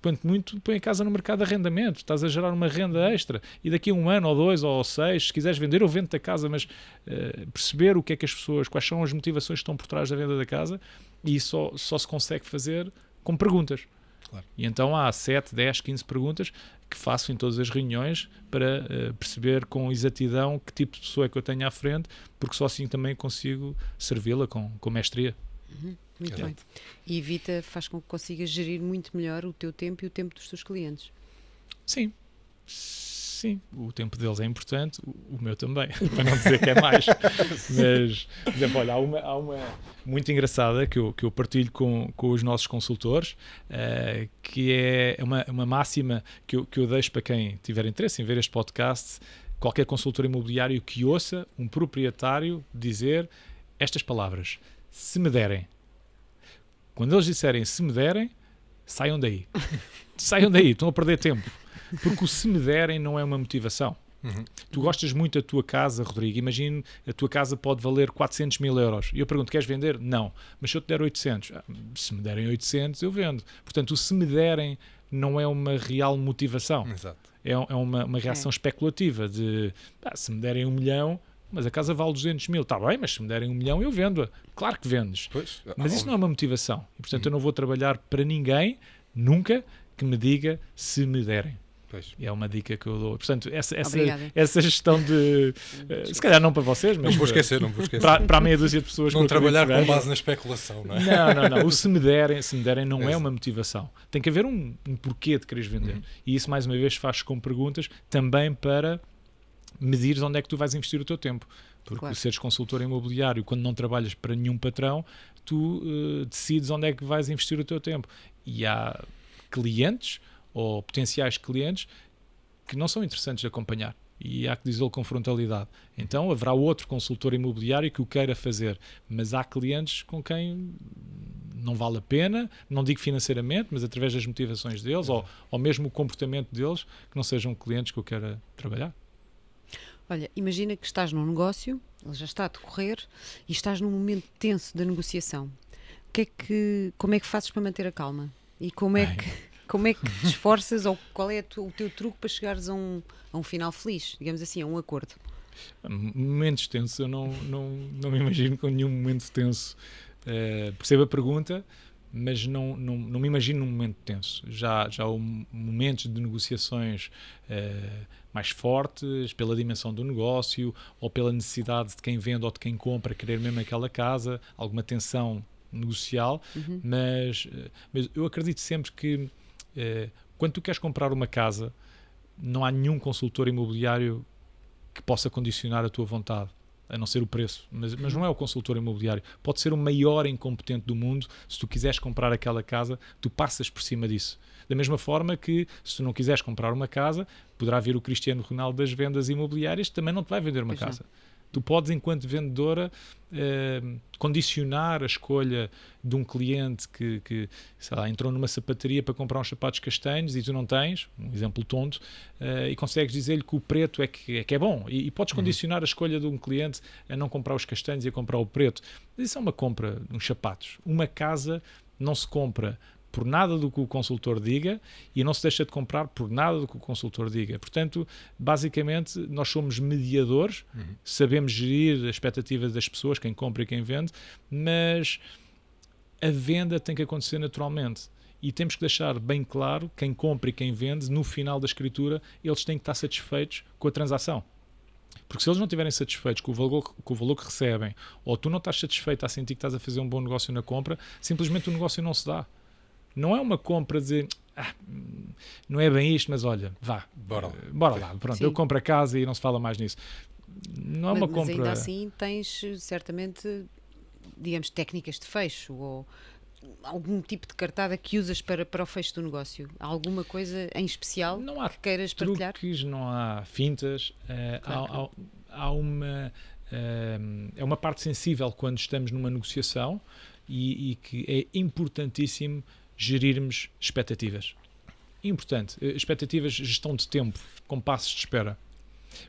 Quanto muito, põe a casa no mercado de arrendamento, estás a gerar uma renda extra, e daqui a 1 ano, ou 2, ou 6, se quiseres vender, eu vendo-te a casa, mas perceber o que é que as pessoas, quais são as motivações que estão por trás da venda da casa, e só se consegue fazer com perguntas. Claro. E então há 7, 10, 15 perguntas que faço em todas as reuniões para perceber com exatidão que tipo de pessoa é que eu tenho à frente, porque só assim também consigo servi-la com mestria. Muito Exato. bem. E faz com que consigas gerir muito melhor o teu tempo e o tempo dos teus clientes. Sim, o tempo deles é importante, o meu também, para não dizer que é mais. Mas, por exemplo, olha, há uma muito engraçada que eu partilho com os nossos consultores, que é uma máxima que eu deixo para quem tiver interesse em ver este podcast. Qualquer consultor imobiliário que ouça um proprietário dizer estas palavras: se me derem. Quando eles disserem se me derem, saiam daí. Saiam daí, estão a perder tempo. Porque o se me derem não é uma motivação. Tu gostas muito da tua casa, Rodrigo. Imagina, a tua casa pode valer 400 mil euros. E eu pergunto, queres vender? Não. Mas se eu te der 800? Se me derem 800, eu vendo. Portanto, o se me derem não é uma real motivação. Exato. É uma reação especulativa de, se me derem 1 milhão, mas a casa vale 200 mil. Está bem, mas se me derem 1 milhão, eu vendo-a. Claro que vendes. Pois, Mas isso não é uma motivação. E, portanto, eu não vou trabalhar para ninguém, nunca, que me diga se me derem. Pois. É uma dica que eu dou. Portanto, Obrigada. essa gestão de... se calhar não para vocês, mas Não vou esquecer. para a meia dúzia de pessoas... Não que eu trabalhar acredito que com vejam. base na especulação, não é? Não. O se me derem não é Exato. uma motivação. Tem que haver um porquê de quereres vender. E isso, mais uma vez, faz com perguntas também para medires onde é que tu vais investir o teu tempo. Porque Claro. seres consultor imobiliário, quando não trabalhas para nenhum patrão, tu decides onde é que vais investir o teu tempo. E há clientes ou potenciais clientes que não são interessantes de acompanhar. E há que dizê-lo com frontalidade. Então haverá outro consultor imobiliário que o queira fazer, mas há clientes com quem não vale a pena, não digo financeiramente, mas através das motivações deles ou mesmo o comportamento deles, que não sejam clientes que eu queira trabalhar. Olha, imagina que estás num negócio, ele já está a decorrer e estás num momento tenso da negociação. Como é que fazes para manter a calma? E como é que te esforças ou qual é o teu truque para chegares a um final feliz, digamos assim, a um acordo? Momentos tensos, eu não me imagino com nenhum momento tenso. Percebo a pergunta, mas não me imagino num momento tenso. Já houve momentos de negociações mais fortes, pela dimensão do negócio, ou pela necessidade de quem vende ou de quem compra querer mesmo aquela casa, alguma tensão negocial, mas eu acredito sempre que quando tu queres comprar uma casa, não há nenhum consultor imobiliário que possa condicionar a tua vontade, a não ser o preço, mas não é o consultor imobiliário. Pode ser o maior incompetente do mundo, se tu quiseres comprar aquela casa, tu passas por cima disso. Da mesma forma que, se tu não quiseres comprar uma casa, poderá vir o Cristiano Ronaldo das vendas imobiliárias, que também não te vai vender uma casa. Tu podes, enquanto vendedora, condicionar a escolha de um cliente que sei lá, entrou numa sapataria para comprar uns sapatos castanhos e tu não tens, um exemplo tonto, e consegues dizer-lhe que o preto é que é bom. E podes condicionar a escolha de um cliente a não comprar os castanhos e a comprar o preto. Mas isso é uma compra, uns sapatos. Uma casa não se compra por nada do que o consultor diga e não se deixa de comprar por nada do que o consultor diga. Portanto, basicamente, nós somos mediadores, sabemos gerir as expectativas das pessoas, quem compra e quem vende, mas a venda tem que acontecer naturalmente. E temos que deixar bem claro, quem compra e quem vende, no final da escritura, eles têm que estar satisfeitos com a transação. Porque se eles não estiverem satisfeitos com o valor que recebem, ou tu não estás satisfeito a sentir que estás a fazer um bom negócio na compra, simplesmente o negócio não se dá. Não é uma compra de não é bem isto, mas olha, vá, bora lá, pronto, Sim. eu compro a casa e não se fala mais nisso. Não é uma Mas compra... ainda assim tens certamente, digamos, técnicas de fecho ou algum tipo de cartada que usas para o fecho do negócio? Há alguma coisa em especial Não há que queiras partilhar? truques, não há fintas, Claro. há uma parte sensível quando estamos numa negociação e que é importantíssimo gerirmos expectativas. Importante. Expectativas, gestão de tempo, com passos de espera.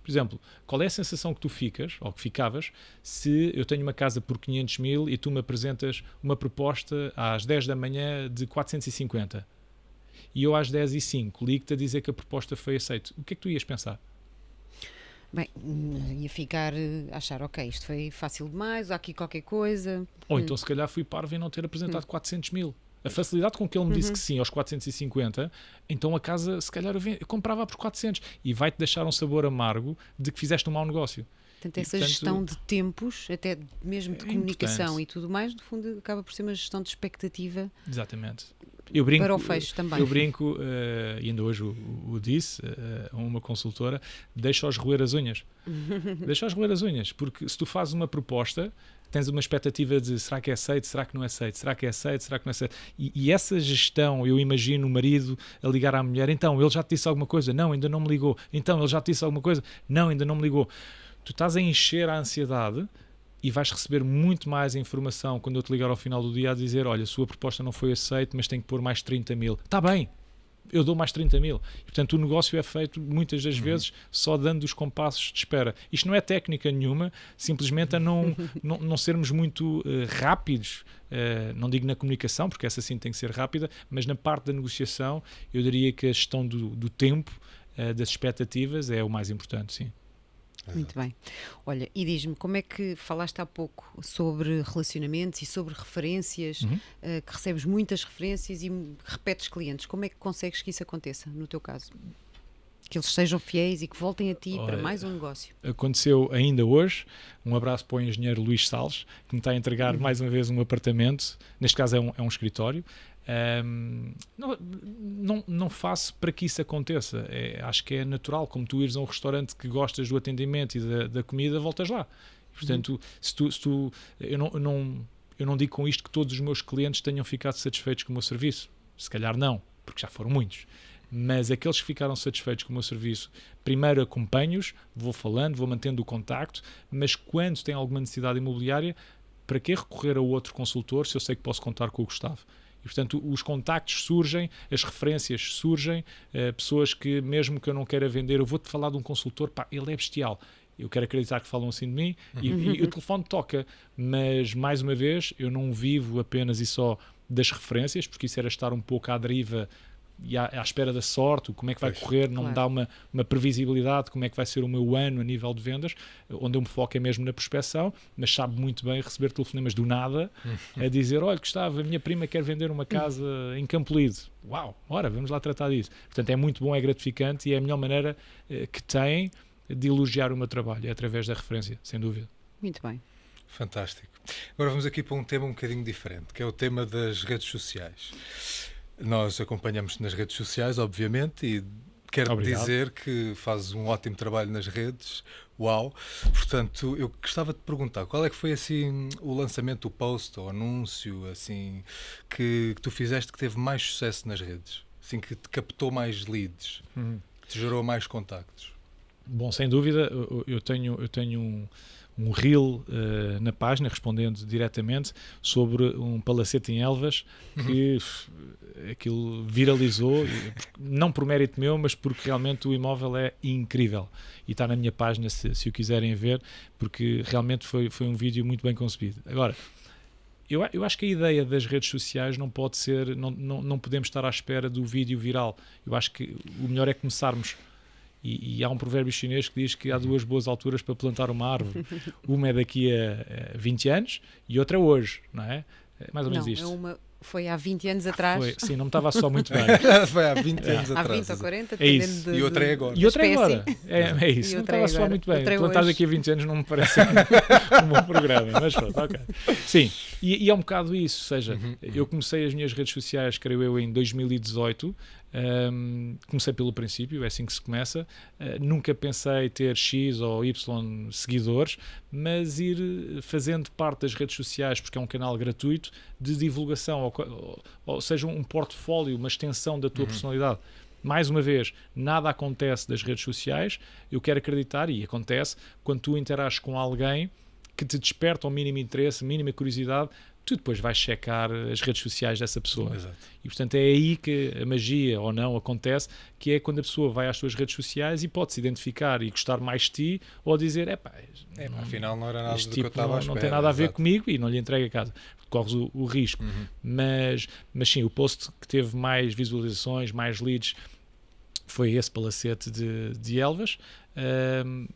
Por exemplo, qual é a sensação que tu ficas, ou que ficavas, se eu tenho uma casa por 500 mil e tu me apresentas uma proposta às 10 da manhã de 450 e eu às 10h05 ligo-te a dizer que a proposta foi aceita? O que é que tu ias pensar? Bem, ia ficar a achar, ok, isto foi fácil demais, há aqui qualquer coisa. Ou então se calhar fui parvo em não ter apresentado 400 mil. A facilidade com que ele me disse que sim aos 450, então a casa, se calhar, eu comprava por 400 e vai-te deixar um sabor amargo de que fizeste um mau negócio. Portanto, essa gestão de tempos, até mesmo de comunicação e tudo mais, no fundo acaba por ser uma gestão de expectativa. Exatamente. Para o fecho também. Eu brinco, e ainda hoje o disse a uma consultora, deixa-os roer as unhas. Deixa-os roer as unhas, porque se tu fazes uma proposta, tens uma expectativa de será que é aceito, será que não é aceito, será que é aceito, será que não é aceito. E essa gestão, eu imagino o marido a ligar à mulher, então, ele já te disse alguma coisa? Não, ainda não me ligou. Então, ele já te disse alguma coisa? Não, ainda não me ligou. Tu estás a encher a ansiedade e vais receber muito mais informação quando eu te ligar ao final do dia a dizer, olha, a sua proposta não foi aceita, mas tem que pôr mais 30 mil. Está bem, eu dou mais 30 mil. E, portanto, o negócio é feito muitas das vezes só dando os compassos de espera. Isto não é técnica nenhuma, simplesmente a não sermos muito rápidos, não digo na comunicação, porque essa sim tem que ser rápida, mas na parte da negociação, eu diria que a gestão do tempo, das expectativas, é o mais importante, sim. Muito bem. Olha, e diz-me, como é que falaste há pouco sobre relacionamentos e sobre referências, que recebes muitas referências e repetes clientes. Como é que consegues que isso aconteça, no teu caso? Que eles sejam fiéis e que voltem a ti para mais um negócio. Aconteceu ainda hoje. Um abraço para o engenheiro Luís Salles, que me está a entregar mais uma vez um apartamento. Neste caso é um escritório. Não faço para que isso aconteça. Acho que é natural, como tu ires a um restaurante que gostas do atendimento e da comida, voltas lá. Portanto, eu não digo com isto que todos os meus clientes tenham ficado satisfeitos com o meu serviço. Se calhar não, porque já foram muitos. Mas aqueles que ficaram satisfeitos com o meu serviço, primeiro acompanho-os, vou falando, vou mantendo o contacto, mas quando tem alguma necessidade imobiliária, para que recorrer a outro consultor se eu sei que posso contar com o Gustavo? E, portanto, os contactos surgem, as referências surgem, pessoas que, mesmo que eu não queira vender, eu vou-te falar de um consultor, pá, ele é bestial. Eu quero acreditar que falam assim de mim e o telefone toca. Mas, mais uma vez, eu não vivo apenas e só das referências, porque isso era estar um pouco à deriva e à espera da sorte, como é que vai correr, não me dá uma previsibilidade, como é que vai ser o meu ano a nível de vendas, onde eu me foco é mesmo na prospecção, mas sabe muito bem receber telefonemas do nada, a dizer, olha Gustavo, a minha prima quer vender uma casa em Campolide. Uau, ora, vamos lá tratar disso. Portanto, é muito bom, é gratificante e é a melhor maneira que tem de elogiar o meu trabalho, é através da referência, sem dúvida. Muito bem. Fantástico. Agora vamos aqui para um tema um bocadinho diferente, que é o tema das redes sociais. Nós acompanhamos nas redes sociais, obviamente, e quero dizer que fazes um ótimo trabalho nas redes. Uau! Portanto, eu gostava de perguntar, qual é que foi assim o lançamento, o post, o anúncio assim, que tu fizeste que teve mais sucesso nas redes? Assim, que te captou mais leads, te gerou mais contactos? Bom, sem dúvida, eu tenho um reel na página, respondendo diretamente, sobre um palacete em Elvas, que aquilo viralizou, não por mérito meu, mas porque realmente o imóvel é incrível. E está na minha página, se o quiserem ver, porque realmente foi um vídeo muito bem concebido. Agora, eu acho que a ideia das redes sociais não pode ser, não podemos estar à espera do vídeo viral. Eu acho que o melhor é começarmos. E há um provérbio chinês que diz que há duas boas alturas para plantar uma árvore. Uma é daqui a 20 anos e outra é hoje, não é? É mais ou menos isto. Foi há 20 anos atrás. Sim, não me estava a soar muito bem. Foi há 20 anos atrás. Há 20 ou 40, é isso. E outra é agora. E outra é agora. É isso. Não estava a soar muito bem. Plantar daqui a 20 anos não me parece um bom programa. Mas pronto, ok. Sim, e é um bocado isso. Ou seja, eu comecei as minhas redes sociais, creio eu, em 2018. Comecei pelo princípio, é assim que se começa. Nunca pensei ter X ou Y seguidores, mas ir fazendo parte das redes sociais, porque é um canal gratuito de divulgação, ou seja, um portfólio, uma extensão da tua personalidade. Mais uma vez, nada acontece das redes sociais, eu quero acreditar, e acontece, quando tu interages com alguém que te desperta o mínimo interesse, a mínima curiosidade, tu depois vais checar as redes sociais dessa pessoa. Exato. E portanto é aí que a magia ou não acontece, que é quando a pessoa vai às suas redes sociais e pode-se identificar e gostar mais de ti, ou dizer, afinal não era nada do que eu tipo estava à espera. Não tem nada a ver comigo e não lhe entrega a casa. Corres o risco. Mas sim, o post que teve mais visualizações, mais leads, foi esse palacete de Elvas,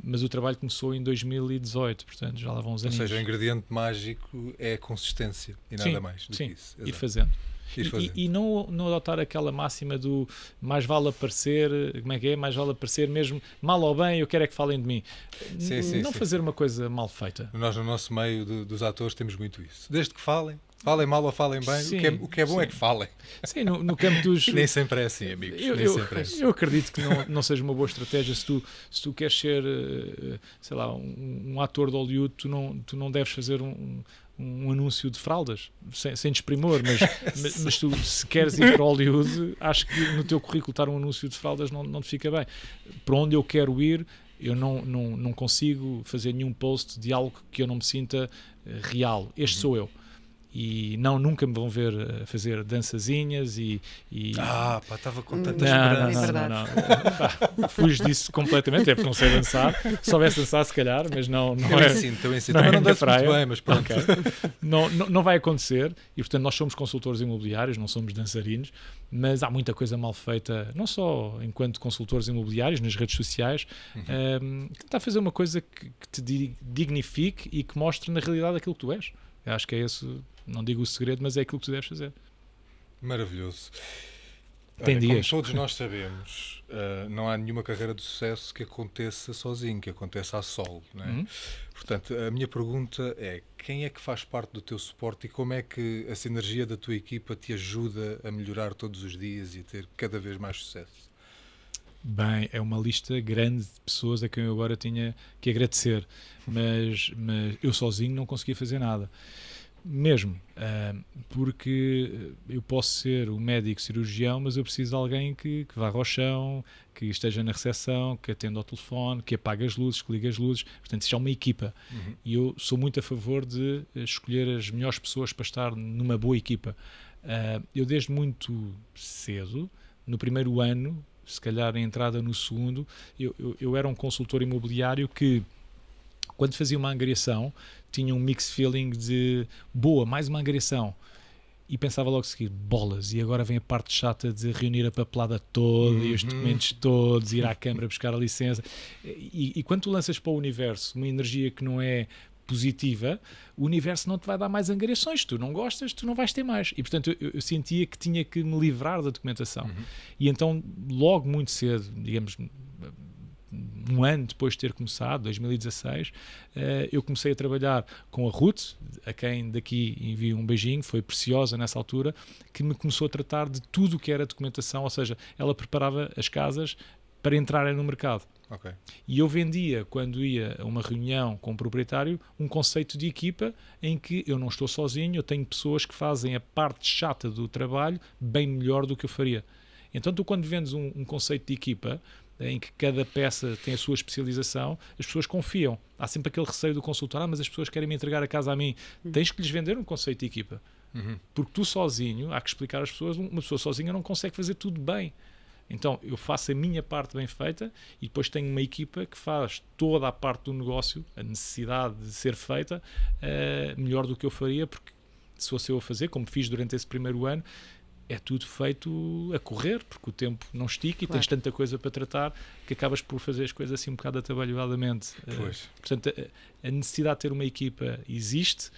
mas o trabalho começou em 2018, portanto já lá vão uns anos. Ou seja, o ingrediente mágico é a consistência e nada mais do que isso. Ir fazendo. E não adotar aquela máxima do mais vale aparecer, como é que é? Mais vale aparecer mesmo, mal ou bem, eu quero é que falem de mim. Não fazer uma coisa mal feita. Nós, no nosso meio dos atores, temos muito isso. Desde que falem mal ou falem bem, Sim, o que é bom é que falem. Sim, no campo dos... Nem sempre é assim, amigos. Eu acredito que não seja uma boa estratégia. Se tu queres ser, sei lá, um ator de Hollywood, tu não deves fazer um anúncio de fraldas, sem desprimor, mas tu, se queres ir para Hollywood, acho que no teu currículo estar um anúncio de fraldas não te fica bem. Para onde eu quero ir, eu não consigo fazer nenhum post de algo que eu não me sinta real. Este sou eu. E nunca me vão ver fazer dançazinhas e... estava com tanta esperança. Não. Fujo disso completamente, é porque não sei dançar. Se soubesse dançar, se calhar, mas não é. Eu ensino. Também não danço muito bem, mas pronto. Okay. Não vai acontecer, e portanto nós somos consultores imobiliários, não somos dançarinos, mas há muita coisa mal feita, não só enquanto consultores imobiliários, nas redes sociais, tentar fazer uma coisa que te dignifique e que mostre na realidade aquilo que tu és. Eu acho que é esse, não digo o segredo, mas é aquilo que tu deves fazer. Maravilhoso. Tem dias. Como todos nós sabemos, não há nenhuma carreira de sucesso que aconteça sozinho, que aconteça a solo. Não é? Portanto, a minha pergunta é: quem é que faz parte do teu suporte e como é que a sinergia da tua equipa te ajuda a melhorar todos os dias e a ter cada vez mais sucesso? Bem, é uma lista grande de pessoas a quem eu agora tinha que agradecer, mas eu sozinho não conseguia fazer nada. Mesmo, porque eu posso ser um médico cirurgião, mas eu preciso de alguém que varra ao chão, que esteja na recepção, que atenda ao telefone, que apague as luzes, que ligue as luzes. Portanto, isso é uma equipa. E eu sou muito a favor de escolher as melhores pessoas para estar numa boa equipa. Eu desde muito cedo, no primeiro ano, se calhar a entrada no segundo, eu era um consultor imobiliário que, quando fazia uma angariação, tinha um mixed feeling de boa, mais uma angariação, e pensava logo a seguir, bolas, e agora vem a parte chata de reunir a papelada toda e os documentos todos, ir à Câmara buscar a licença, e quando tu lanças para o universo uma energia que não é positiva, o universo não te vai dar mais angariações. Tu não gostas, tu não vais ter mais. E, portanto, eu sentia que tinha que me livrar da documentação. E então, logo muito cedo, digamos, um ano depois de ter começado, 2016, eu comecei a trabalhar com a Ruth, a quem daqui envio um beijinho, foi preciosa nessa altura, que me começou a tratar de tudo o que era documentação, ou seja, ela preparava as casas para entrarem no mercado. Okay. E eu vendia, quando ia a uma reunião com o proprietário, um conceito de equipa em que eu não estou sozinho, eu tenho pessoas que fazem a parte chata do trabalho bem melhor do que eu faria. Então tu, quando vendes um conceito de equipa em que cada peça tem a sua especialização, as pessoas confiam. Há sempre aquele receio do consultor, mas as pessoas querem me entregar a casa a mim. Tens que lhes vender um conceito de equipa. Porque tu sozinho, há que explicar às pessoas, uma pessoa sozinha não consegue fazer tudo bem. Então eu faço a minha parte bem feita e depois tenho uma equipa que faz toda a parte do negócio, a necessidade de ser feita, melhor do que eu faria, porque se fosse eu a fazer, como fiz durante esse primeiro ano, é tudo feito a correr, porque o tempo não estica e tens tanta coisa para tratar que acabas por fazer as coisas assim um bocado atabalhoadamente. Portanto, a necessidade de ter uma equipa existe,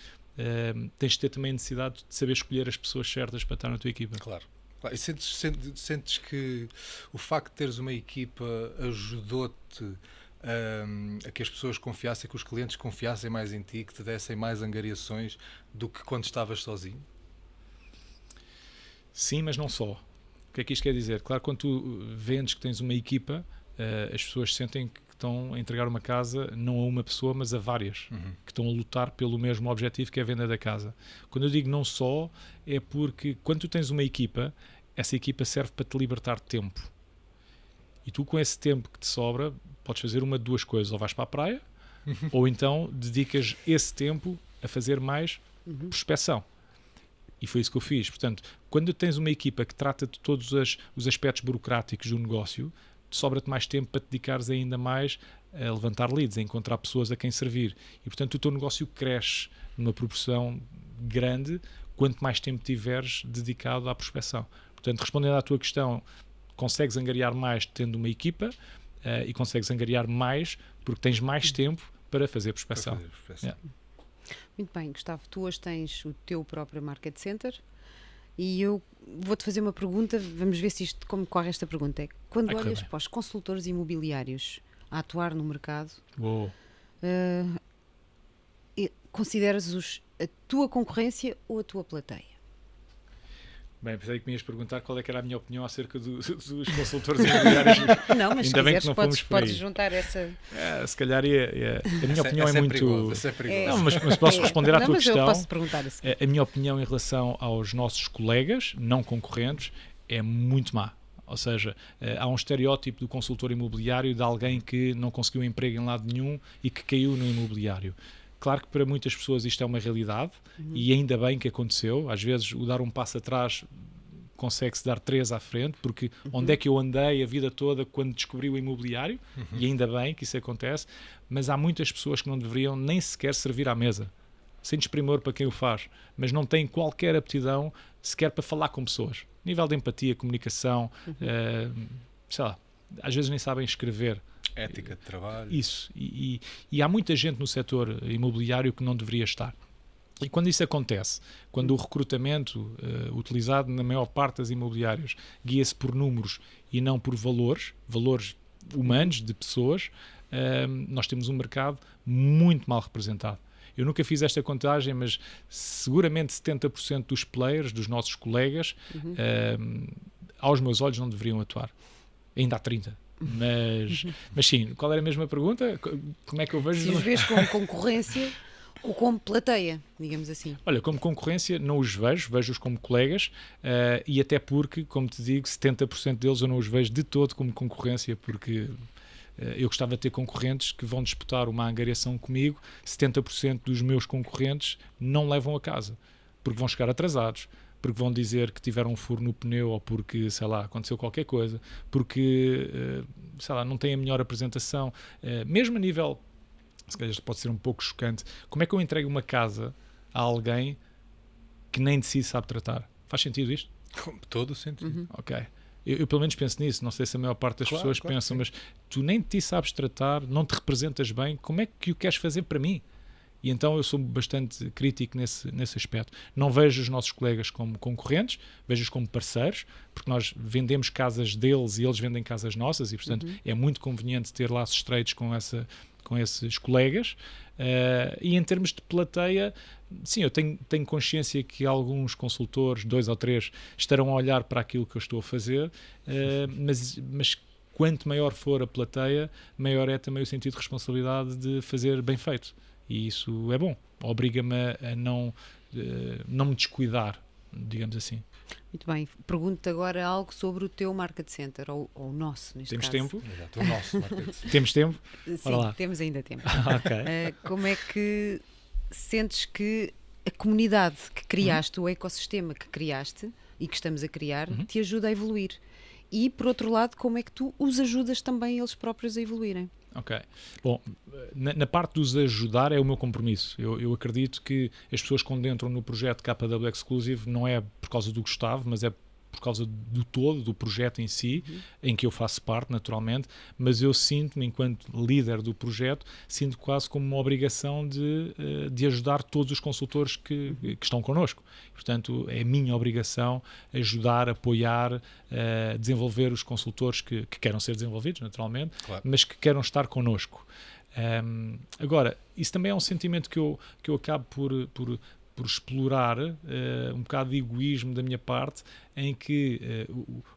tens de ter também a necessidade de saber escolher as pessoas certas para estar na tua equipa. Claro. E sentes que o facto de teres uma equipa ajudou-te a que as pessoas confiassem, que os clientes confiassem mais em ti, que te dessem mais angariações do que quando estavas sozinho? Sim, mas não só. O que é que isto quer dizer? Claro, quando tu vendes que tens uma equipa, as pessoas sentem que estão a entregar uma casa não a uma pessoa, mas a várias, que estão a lutar pelo mesmo objetivo, que é a venda da casa. Quando eu digo não só, é porque quando tu tens uma equipa, essa equipa serve para te libertar tempo. E tu, com esse tempo que te sobra, podes fazer uma de duas coisas: ou vais para a praia, ou então dedicas esse tempo a fazer mais prospeção. E foi isso que eu fiz. Portanto, quando tens uma equipa que trata de todos os aspectos burocráticos do negócio, sobra-te mais tempo para te dedicares ainda mais a levantar leads, a encontrar pessoas a quem servir. E, portanto, o teu negócio cresce numa proporção grande quanto mais tempo tiveres dedicado à prospecção. Portanto, respondendo à tua questão, consegues angariar mais tendo uma equipa e consegues angariar mais porque tens mais tempo para fazer prospecção. Muito bem, Gustavo, tu hoje tens o teu próprio Market Center E eu vou-te fazer uma pergunta, vamos ver se isto, como corre esta pergunta. É, quando correr olhas bem. para os consultores imobiliários a atuar no mercado, Uou. consideras-os a tua concorrência ou a tua plateia? Bem, pensei que me ias perguntar qual é que era a minha opinião acerca dos consultores imobiliários. Não, mas se Ainda bem quiseres que não fomos por aí. podes juntar essa... Se calhar a minha opinião essa é muito... perigoso, essa é perigoso. Não, mas posso responder à não, tua mas questão. eu posso perguntar assim. A minha opinião em relação aos nossos colegas, não concorrentes, é muito má. Ou seja, há um estereótipo do consultor imobiliário de alguém que não conseguiu emprego em lado nenhum e que caiu no imobiliário. Claro que para muitas pessoas isto é uma realidade e ainda bem que aconteceu. Às vezes o dar um passo atrás consegue-se dar 3 à frente, porque onde é que eu andei a vida toda quando descobri o imobiliário, e ainda bem que isso acontece, mas há muitas pessoas que não deveriam nem sequer servir à mesa. Sem desprimor para quem o faz, mas não têm qualquer aptidão sequer para falar com pessoas. Nível de empatia, comunicação, sei lá, às vezes nem sabem escrever. Ética de trabalho. Isso. E há muita gente no setor imobiliário que não deveria estar. E quando isso acontece, quando o recrutamento utilizado na maior parte das imobiliárias guia-se por números e não por valores humanos de pessoas, nós temos um mercado muito mal representado. Eu nunca fiz esta contagem, mas seguramente 70% dos players, dos nossos colegas, aos meus olhos não deveriam atuar. Ainda há 30%. Mas sim, qual era a mesma pergunta? Como é que eu vejo? Se os vês como concorrência ou como plateia, digamos assim. Olha, como concorrência não os vejo-os como colegas e até porque, como te digo, 70% deles eu não os vejo de todo como concorrência, porque eu gostava de ter concorrentes que vão disputar uma angariação comigo. 70% dos meus concorrentes não levam a casa, porque vão chegar atrasados, porque vão dizer que tiveram um furo no pneu ou porque, sei lá, aconteceu qualquer coisa, porque, sei lá, não têm a melhor apresentação. Mesmo a nível, se calhar pode ser um pouco chocante, como é que eu entrego uma casa a alguém que nem de si sabe tratar? Faz sentido isto? Com todo o sentido. Ok. Eu pelo menos penso nisso, não sei se a maior parte das pessoas pensam, mas tu nem de ti sabes tratar, não te representas bem, como é que o queres fazer para mim? E então eu sou bastante crítico nesse aspecto. Não vejo os nossos colegas como concorrentes, vejo-os como parceiros, porque nós vendemos casas deles e eles vendem casas nossas e, portanto, é muito conveniente ter laços estreitos com esses colegas. E em termos de plateia, sim, eu tenho consciência que alguns consultores, 2 ou 3, estarão a olhar para aquilo que eu estou a fazer, mas quanto maior for a plateia, maior é também o sentido de responsabilidade de fazer bem feito. E isso é bom. Obriga-me a não me descuidar, digamos assim. Muito bem. Pergunto-te agora algo sobre o teu Market Center, ou o nosso, neste Temos caso. tempo? Exato, o nosso market. Temos tempo? Sim, lá. temos ainda tempo. Ok. Como é que sentes que a comunidade que criaste, o ecossistema que criaste e que estamos a criar, te ajuda a evoluir? E, por outro lado, como é que tu os ajudas também eles próprios a evoluírem? Ok. Bom, na parte dos ajudar é o meu compromisso. Eu acredito que as pessoas quando entram no projeto KW Exclusive não é por causa do Gustavo, mas é por causa do todo, do projeto em si, em que eu faço parte, naturalmente, mas eu sinto-me, enquanto líder do projeto, sinto quase como uma obrigação de ajudar todos os consultores que estão connosco. Portanto, é a minha obrigação ajudar, apoiar, desenvolver os consultores que queiram ser desenvolvidos, naturalmente, Claro. mas que queiram estar connosco. Agora, isso também é um sentimento que eu acabo por explorar um bocado de egoísmo da minha parte, em que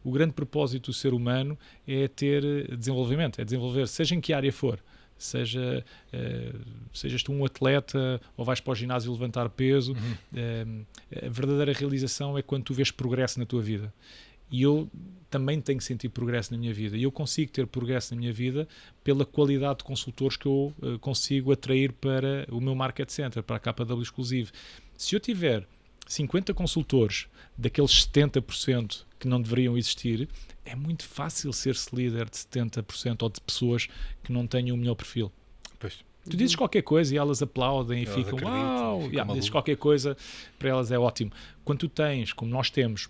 o grande propósito do ser humano é ter desenvolvimento, é desenvolver, seja em que área for, sejas tu um atleta ou vais para o ginásio levantar peso, a verdadeira realização é quando tu vês progresso na tua vida. E eu também tenho que sentir progresso na minha vida. E eu consigo ter progresso na minha vida pela qualidade de consultores que eu consigo atrair para o meu Market Center, para a KW Exclusive. Se eu tiver 50 consultores daqueles 70% que não deveriam existir, é muito fácil ser-se líder de 70% ou de pessoas que não tenham o melhor perfil. Pois. Tu dizes qualquer coisa e elas aplaudem e Elas ficam acreditam, uau, ficam dizes malucas. qualquer coisa, para elas é ótimo. Quando tu tens, como nós temos,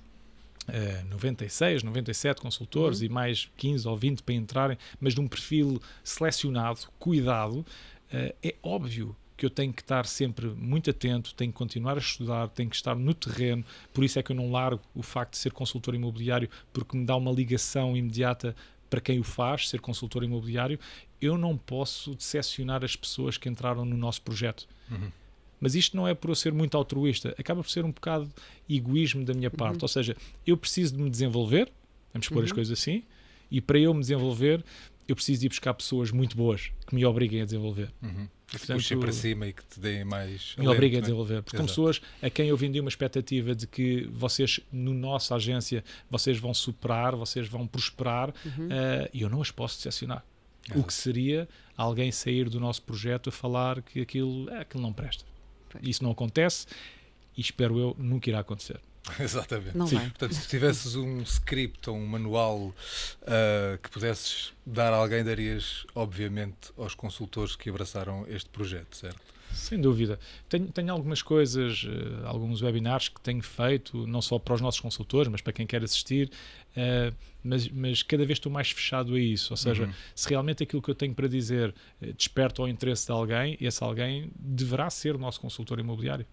96, 97 consultores e mais 15 ou 20 para entrarem, mas de um perfil selecionado, cuidado, é óbvio que eu tenho que estar sempre muito atento, tenho que continuar a estudar, tenho que estar no terreno, por isso é que eu não largo o facto de ser consultor imobiliário, porque me dá uma ligação imediata para quem o faz, ser consultor imobiliário. Eu não posso decepcionar as pessoas que entraram no nosso projeto. Mas isto não é por eu ser muito altruísta, acaba por ser um bocado egoísmo da minha parte. Ou seja, eu preciso de me desenvolver, vamos pôr as coisas assim, e para eu me desenvolver, eu preciso de ir buscar pessoas muito boas que me obriguem a desenvolver. Que te puxem para cima e que te deem mais... Me obriguem a desenvolver. Porque são pessoas a quem eu vendi uma expectativa de que vocês, no nossa agência, vocês vão superar, vocês vão prosperar, e eu não as posso decepcionar. O que seria alguém sair do nosso projeto a falar que aquilo não presta. Isso não acontece e espero eu nunca irá acontecer. Exatamente. Não vai. Portanto, se tivesses um script ou um manual que pudesses dar a alguém, darias, obviamente, aos consultores que abraçaram este projeto, certo? Sem dúvida. Tenho algumas coisas, alguns webinars que tenho feito, não só para os nossos consultores, mas para quem quer assistir, mas cada vez estou mais fechado a isso. Ou seja, se realmente aquilo que eu tenho para dizer desperta o interesse de alguém, esse alguém deverá ser o nosso consultor imobiliário.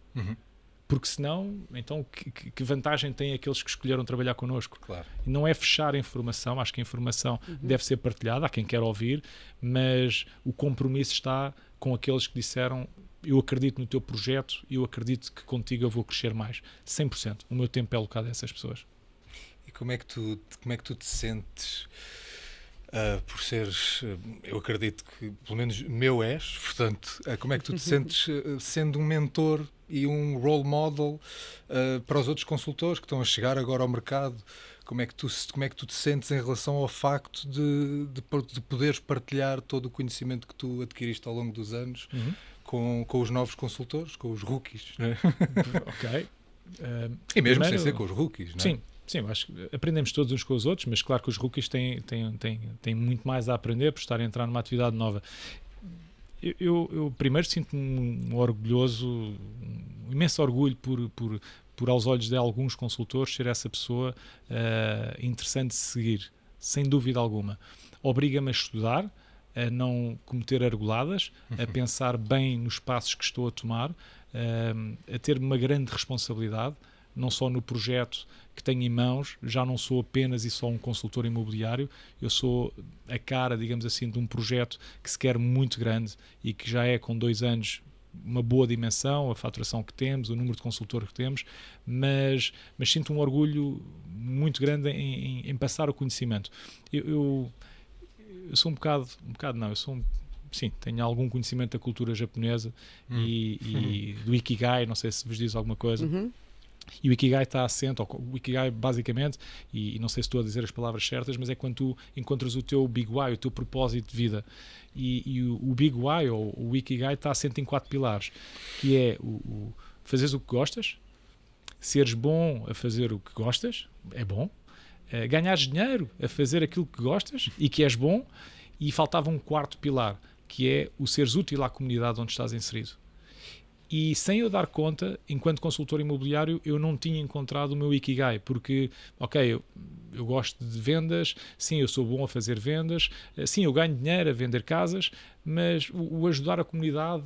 Porque senão, então, que vantagem têm aqueles que escolheram trabalhar connosco? Claro. E não é fechar a informação, acho que a informação deve ser partilhada, há quem quer ouvir, mas o compromisso está com aqueles que disseram: eu acredito no teu projeto, eu acredito que contigo eu vou crescer mais. 100%. O meu tempo é alocado a essas pessoas. E como é que tu te sentes por seres, eu acredito que pelo menos meu és, portanto, como é que tu te sentes sendo um mentor e um role model para os outros consultores que estão a chegar agora ao mercado? Como é que tu te sentes em relação ao facto de poderes partilhar todo o conhecimento que tu adquiriste ao longo dos anos com os novos consultores, com os rookies, não é? Ok. E mesmo sem ser com os rookies, não é? Sim, acho que aprendemos todos uns com os outros, mas claro que os rookies têm muito mais a aprender por estarem a entrar numa atividade nova. Eu primeiro sinto-me orgulhoso, um imenso orgulho por aos olhos de alguns consultores ser essa pessoa interessante de seguir, sem dúvida alguma. Obriga-me a estudar, a não cometer argoladas, a pensar bem nos passos que estou a tomar, a ter uma grande responsabilidade, não só no projeto que tenho em mãos, já não sou apenas e só um consultor imobiliário, eu sou a cara, digamos assim, de um projeto que se quer muito grande e que já é com 2 anos uma boa dimensão, a faturação que temos, o número de consultores que temos, mas sinto um orgulho muito grande em passar o conhecimento. Eu sou sim, tenho algum conhecimento da cultura japonesa e do Ikigai, não sei se vos diz alguma coisa. E o Ikigai está assente, o Ikigai basicamente, e não sei se estou a dizer as palavras certas, mas é quando tu encontras o teu Big Why, o teu propósito de vida. E o Big Why, ou o Ikigai, está assente em 4 pilares, que é fazeres o que gostas, seres bom a fazer o que gostas, é bom, ganhares dinheiro a fazer aquilo que gostas e que és bom, e faltava um 4º pilar, que é o seres útil à comunidade onde estás inserido. E sem eu dar conta, enquanto consultor imobiliário, eu não tinha encontrado o meu Ikigai, porque, ok, eu gosto de vendas, sim, eu sou bom a fazer vendas, sim, eu ganho dinheiro a vender casas, mas o ajudar a comunidade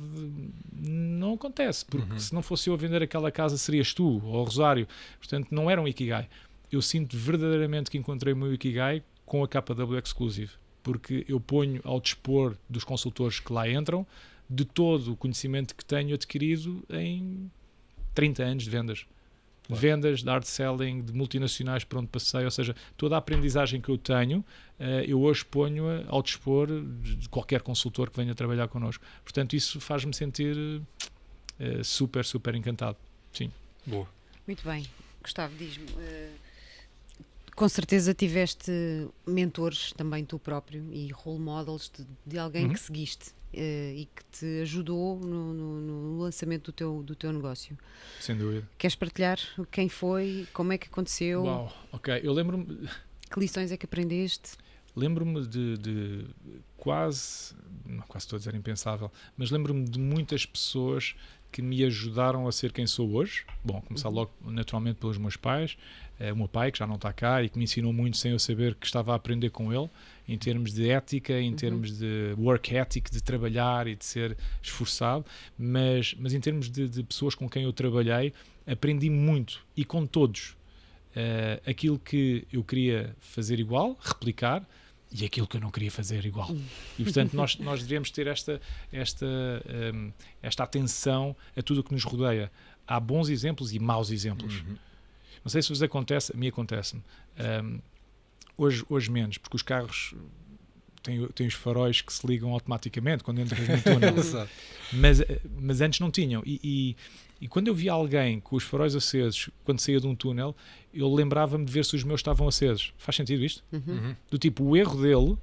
não acontece, porque se não fosse eu a vender aquela casa, serias tu, ou o Rosário. Portanto, não era um Ikigai. Eu sinto verdadeiramente que encontrei o meu Ikigai com a KW Exclusive, porque eu ponho ao dispor dos consultores que lá entram de todo o conhecimento que tenho adquirido em 30 anos de vendas. Claro. Vendas, de hard selling, de multinacionais por onde passei, ou seja, toda a aprendizagem que eu tenho, eu hoje ponho ao dispor de qualquer consultor que venha trabalhar connosco. Portanto, isso faz-me sentir super, super encantado. Sim. Boa. Muito bem. Gustavo, diz-me, com certeza tiveste mentores também tu próprio e role models de alguém que seguiste e que te ajudou no lançamento do teu negócio. Sem dúvida. Queres partilhar quem foi, como é que aconteceu? Uau, ok. Eu lembro-me... Que lições é que aprendeste? lembro-me de quase estou a dizer impensável, mas lembro-me de muitas pessoas que me ajudaram a ser quem sou hoje. Bom, começar logo naturalmente pelos meus pais, o meu pai que já não está cá e que me ensinou muito sem eu saber que estava a aprender com ele, em termos de ética, em termos de work ethic, de trabalhar e de ser esforçado, mas em termos de pessoas com quem eu trabalhei, aprendi muito, e com todos, aquilo que eu queria fazer igual, replicar, e aquilo que eu não queria fazer igual. E, portanto, nós devemos ter esta atenção a tudo o que nos rodeia. Há bons exemplos e maus exemplos. Não sei se vos acontece, a mim acontece-me. Hoje menos, porque os carros têm os faróis que se ligam automaticamente quando entras no túnel. mas antes não tinham. E quando eu via alguém com os faróis acesos, quando saía de um túnel, eu lembrava-me de ver se os meus estavam acesos. Faz sentido isto? Do tipo, o erro dele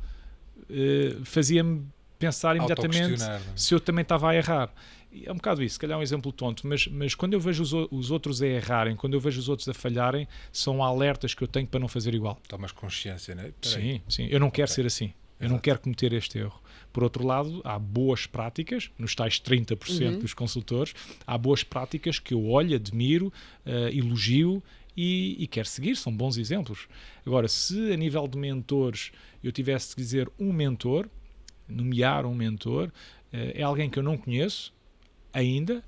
fazia-me pensar imediatamente se eu também estava a errar. É um bocado isso, se calhar é um exemplo tonto, mas quando eu vejo os outros a errarem, quando eu vejo os outros a falharem, são alertas que eu tenho para não fazer igual. Tomas consciência, não é? Sim, eu não quero ser assim. Eu não quero cometer este erro. Por outro lado, há boas práticas, nos tais 30% dos consultores, há boas práticas que eu olho, admiro, elogio e quero seguir, são bons exemplos. Agora, se a nível de mentores eu tivesse de dizer um mentor, nomear um mentor, é alguém que eu não conheço ainda,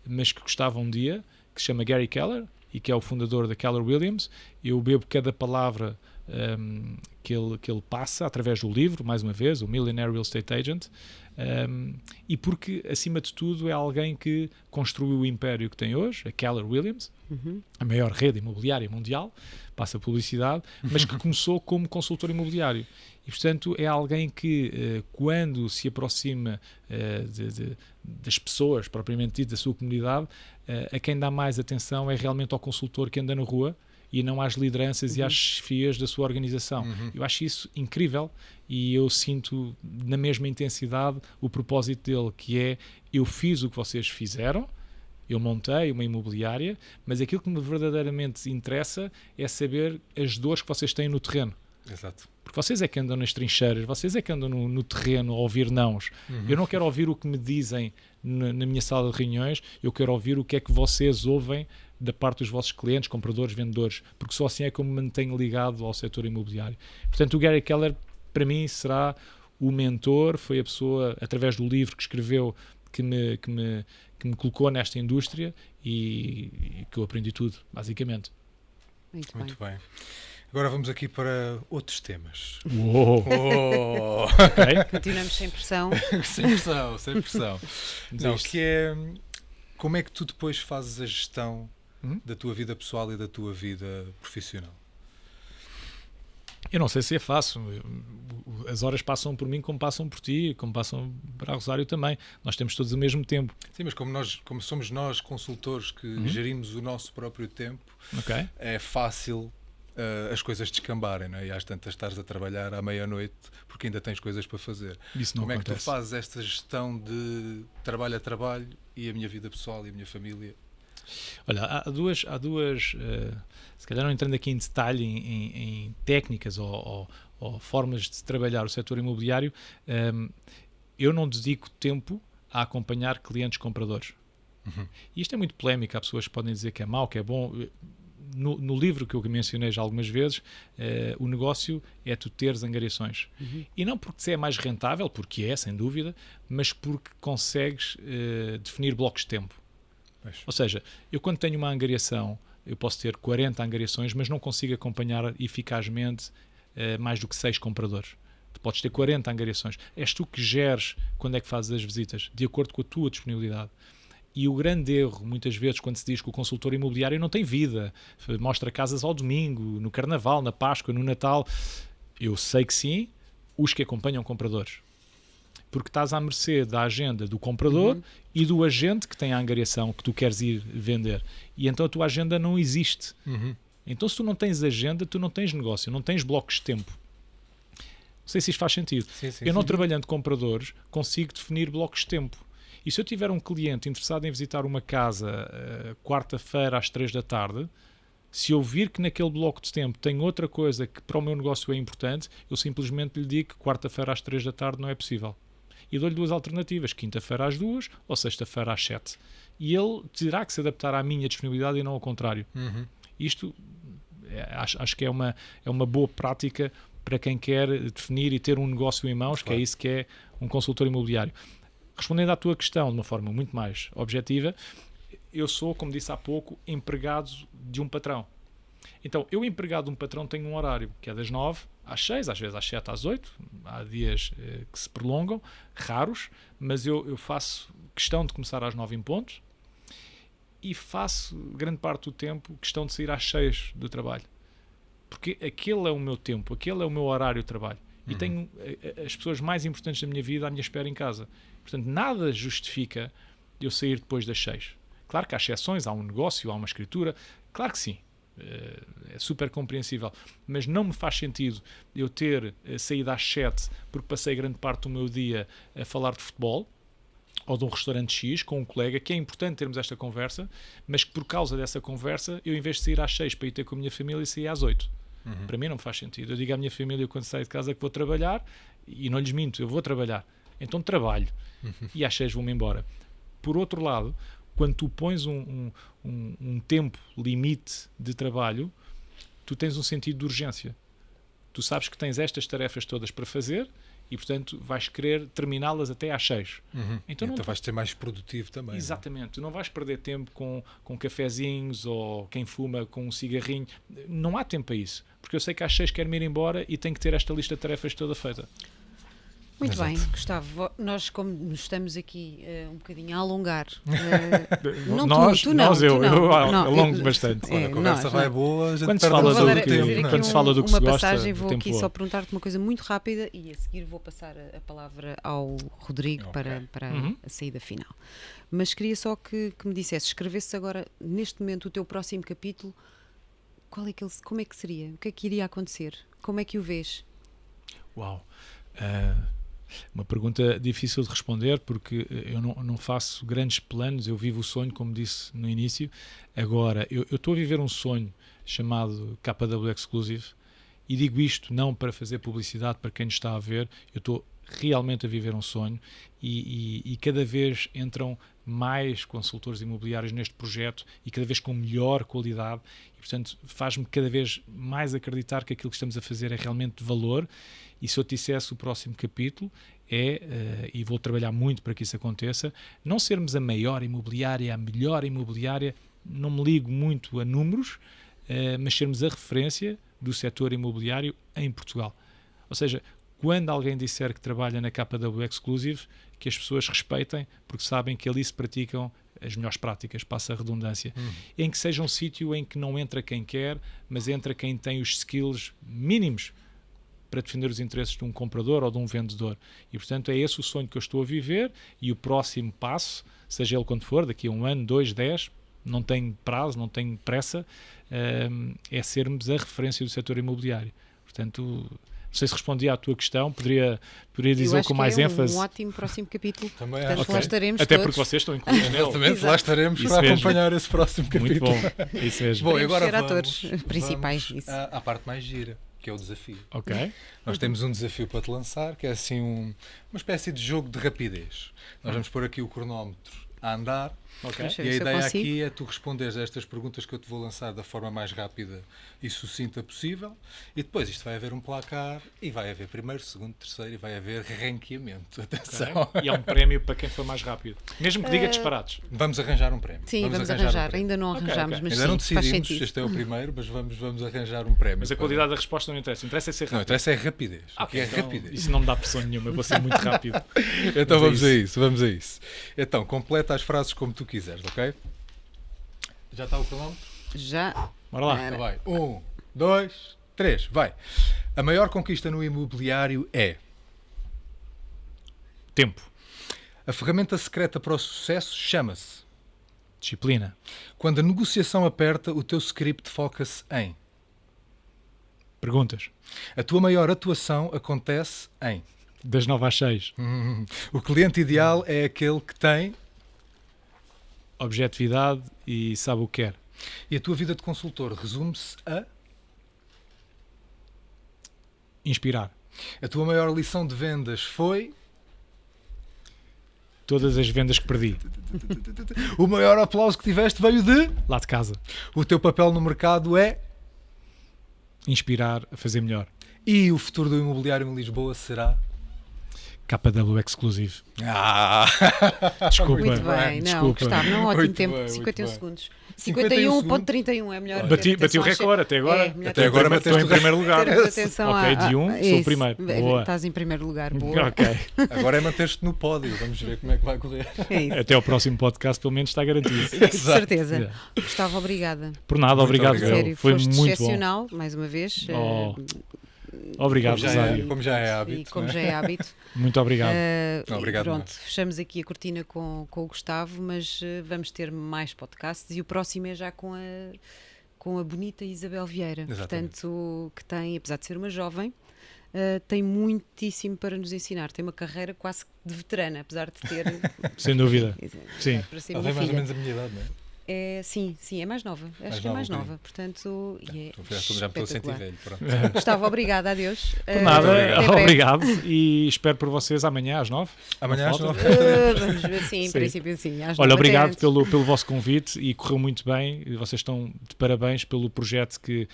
mas que gostava um dia, que se chama Gary Keller e que é o fundador da Keller Williams. Eu bebo cada palavra que ele passa através do livro, mais uma vez, o Millionaire Real Estate Agent, e porque, acima de tudo, é alguém que construiu o império que tem hoje, a Keller Williams, a maior rede imobiliária mundial, passa publicidade, mas que começou como consultor imobiliário. E, portanto, é alguém que, quando se aproxima das pessoas, propriamente dito, da sua comunidade, a quem dá mais atenção é realmente ao consultor que anda na rua, e não às lideranças e às chefias da sua organização. Eu acho isso incrível e eu sinto na mesma intensidade o propósito dele, que é: eu fiz o que vocês fizeram, eu montei uma imobiliária, mas aquilo que me verdadeiramente interessa é saber as dores que vocês têm no terreno. Exato. Porque vocês é que andam nas trincheiras, vocês é que andam no terreno a ouvir nãos. Eu não quero ouvir o que me dizem na minha sala de reuniões, eu quero ouvir o que é que vocês ouvem da parte dos vossos clientes, compradores, vendedores, porque só assim é que eu me mantenho ligado ao setor imobiliário. Portanto, o Gary Keller, para mim, será o mentor, foi a pessoa, através do livro que escreveu, que me colocou nesta indústria e que eu aprendi tudo, basicamente. Muito bem. Agora vamos aqui para outros temas. Okay. Continuamos sem pressão. sem pressão. Não, que é como é que tu depois fazes a gestão da tua vida pessoal e da tua vida profissional? Eu não sei se é fácil. As horas passam por mim como passam por ti, como passam para a Rosário também. Nós temos todos o mesmo tempo. Sim, mas como somos nós consultores que gerimos o nosso próprio tempo, é fácil as coisas descambarem, não é? E às tantas estares a trabalhar à meia-noite porque ainda tens coisas para fazer. Isso não Como acontece. É que tu fazes esta gestão de trabalho a trabalho e a minha vida pessoal e a minha família? Olha, há duas se calhar não entrando aqui em detalhe em técnicas ou formas de trabalhar o setor imobiliário, eu não dedico tempo a acompanhar clientes compradores. E isto é muito polémico, há pessoas que podem dizer que é mau, que é bom. No livro que eu mencionei já algumas vezes, o negócio é tu teres angariações. E não porque é mais rentável, porque é, sem dúvida, mas porque consegues definir blocos de tempo. Ou seja, eu quando tenho uma angariação, eu posso ter 40 angariações, mas não consigo acompanhar eficazmente mais do que 6 compradores. Tu podes ter 40 angariações. És tu que geres quando é que fazes as visitas, de acordo com a tua disponibilidade. E o grande erro, muitas vezes, quando se diz que o consultor imobiliário não tem vida, mostra casas ao domingo, no Carnaval, na Páscoa, no Natal, eu sei que sim, os que acompanham compradores. Porque estás à mercê da agenda do comprador e do agente que tem a angariação que tu queres ir vender. E então a tua agenda não existe. Então se tu não tens agenda, tu não tens negócio, não tens blocos de tempo. Não sei se isto faz sentido. Eu não trabalhando compradores, consigo definir blocos de tempo. E se eu tiver um cliente interessado em visitar uma casa quarta-feira às 3 da tarde, Se eu vir que naquele bloco de tempo tem outra coisa que para o meu negócio é importante, eu simplesmente lhe digo que quarta-feira às 3 da tarde não é possível. E dou-lhe 2 alternativas, quinta-feira às 2 ou sexta-feira às 7. E ele terá que se adaptar à minha disponibilidade e não ao contrário. Isto acho que é uma boa prática para quem quer definir e ter um negócio em mãos, que é isso que é um consultor imobiliário. Respondendo à tua questão de uma forma muito mais objetiva, eu sou, como disse há pouco, empregado de um patrão. Então, eu empregado de um patrão tenho um horário, que é das 9 às 6, às vezes às 7 às 8, há dias que se prolongam, raros, mas eu faço questão de começar às 9 em ponto e faço grande parte do tempo questão de sair às 6 do trabalho. Porque aquele é o meu tempo, aquele é o meu horário de trabalho. E tenho as pessoas mais importantes da minha vida à minha espera em casa. Portanto, nada justifica eu sair depois das 6. Claro que há exceções, há um negócio, há uma escritura, claro que sim, é super compreensível, mas não me faz sentido eu ter saído às 7 porque passei grande parte do meu dia a falar de futebol ou de um restaurante X com um colega, que é importante termos esta conversa, mas que por causa dessa conversa eu, em vez de sair às 6 para ir ter com a minha família, saí às 8. Para mim não me faz sentido. Eu digo à minha família quando saio de casa que vou trabalhar e não lhes minto, eu vou trabalhar, então trabalho e às 6 vou-me embora. Por outro lado, quando tu pões um tempo limite de trabalho, tu tens um sentido de urgência. Tu sabes que tens estas tarefas todas para fazer e, portanto, vais querer terminá-las até às 6. Então vais ser mais produtivo também. Exatamente. Tu não vais perder tempo com cafezinhos ou quem fuma com um cigarrinho. Não há tempo para isso. Porque eu sei que às 6 quero-me ir embora e tenho que ter esta lista de tarefas toda feita. Muito bem, Gustavo, nós como nos estamos aqui um bocadinho a alongar, não nós, tu não, eu alongo bastante. Quando a conversa vai boa, a gente quando se perde fala noção do do que- tempo, não é? quando se fala do que uma se gosta, passagem, o vou tempo aqui voa. só perguntar-te uma coisa muito rápida e a seguir vou passar a palavra ao Rodrigo para a saída final. Mas queria só que me dissesse, escrevesse agora, neste momento, o teu próximo capítulo, como é que seria? O que é que iria acontecer? Como é que o vês? Uau! Uma pergunta difícil de responder porque eu não faço grandes planos, eu vivo o sonho, como disse no início. Agora, eu estou a viver um sonho chamado KW Exclusive e digo isto não para fazer publicidade para quem nos está a ver, eu estou realmente a viver um sonho e cada vez entram mais consultores imobiliários neste projeto e cada vez com melhor qualidade e, portanto, faz-me cada vez mais acreditar que aquilo que estamos a fazer é realmente de valor. E se eu te dissesse o próximo capítulo e vou trabalhar muito para que isso aconteça, não sermos a maior imobiliária, a melhor imobiliária, não me ligo muito a números, mas sermos a referência do setor imobiliário em Portugal. Ou seja, quando alguém disser que trabalha na KW Exclusive, que as pessoas respeitem, porque sabem que ali se praticam as melhores práticas, passa a redundância, em que seja um sítio em que não entra quem quer, mas entra quem tem os skills mínimos para defender os interesses de um comprador ou de um vendedor. E, portanto, é esse o sonho que eu estou a viver e o próximo passo, seja ele quando for, daqui a 1 ano, 2, 10, não tenho prazo, não tenho pressa, é sermos a referência do setor imobiliário. Portanto, não sei se respondi à tua questão, poderia dizer com mais ênfase. Um ótimo próximo capítulo. Também Portanto, acho. lá estaremos Até todos. porque vocês estão incluídos nele. Exatamente, lá estaremos Isso para mesmo. acompanhar esse próximo Muito capítulo. bom. Isso mesmo. Bom, e Podemos agora ser atores principais vamos nisso. à parte mais gira, que é o desafio. Ok. Nós temos um desafio para te lançar, que é assim uma espécie de jogo de rapidez. Nós vamos pôr aqui o cronómetro a andar. Ok. Deixa E eu a ver se eu ideia consigo. aqui é tu responderes a estas perguntas que eu te vou lançar da forma mais rápida e sucinta possível. E depois isto vai haver um placar e vai haver primeiro, segundo, terceiro e vai haver ranqueamento. Atenção. Ok. E há um prémio para quem for mais rápido. Mesmo que diga disparados. Vamos arranjar um prémio. Sim, vamos um arranjar. prémio. Ainda não Ok, arranjámos, ok. mas Ainda não sim, faz decidimos, sentido. este é o primeiro, mas vamos arranjar um prémio. Mas a qualidade da resposta não interessa. Interessa é ser Não, rápido. interessa é rapidez. Ok, é então, rapidez. Isso não me dá pressão nenhuma. Eu vou ser muito rápido. Então Vamos a vamos a isso. Então, completa as frases como tu quiseres, ok? Já está o cronómetro? Já. Bora lá. Então vai. 1, 2, 3, vai. A maior conquista no imobiliário é: Tempo. a ferramenta secreta para o sucesso chama-se. Disciplina. Quando a negociação aperta, o teu script foca-se em. Perguntas. A tua maior atuação acontece em. Das 9 às 6. O cliente ideal é aquele que tem. Objetividade e sabe o que quer. E a tua vida de consultor resume-se a? Inspirar. A tua maior lição de vendas foi? Todas as vendas que perdi. O maior aplauso que tiveste veio de? Lá de casa. O teu papel no mercado é? Inspirar a fazer melhor. E o futuro do imobiliário em Lisboa será? KW Exclusive. Ah! Desculpa. Muito bem, não, desculpa. Gustavo, não, ótimo Muito tempo, bem, 51 muito segundos. 51 51.31 é melhor. Bati ter o atenção recorde até agora. É, melhor Até agora estou bateste em o primeiro lugar. termos atenção Ok, de sou o isso. primeiro. Boa. Estás em primeiro lugar, boa. Ok. Agora é manter-te no pódio. Vamos ver como é que vai correr. É isso. Até ao próximo podcast, pelo menos, está garantido. De certeza. Yeah. Gustavo, obrigada. Por nada, Muito obrigado. obrigado. eu. Sério, Foi foste muito bom. excepcional, mais uma vez. Oh, Obrigado, Rosário. Como já é E hábito. como não é? já é hábito. Muito obrigado. E Obrigado, pronto, nós. fechamos aqui a cortina com o Gustavo, mas vamos ter mais podcasts e o próximo é já com a bonita Isabel Vieira. Exatamente. Portanto, que tem, apesar de ser uma jovem, tem muitíssimo para nos ensinar. Tem uma carreira quase de veterana, apesar de ter. Sem dúvida. Sim. Para ser Ela minha tem mais ou filha. menos a minha idade, não é? Sim, é mais nova. Acho que é mais nova. Portanto, e é Então, já me estou a sentir espetacular. velho. Pronto. Gustavo, obrigada, adeus. Por nada, Até breve. obrigado. E espero por vocês amanhã às 9. Amanhã às Não falta? 9. Vamos ver, sim, em Sim. princípio sim. às Olha, 9 obrigado até pelo vosso convite e correu muito bem. E vocês estão de parabéns pelo projeto que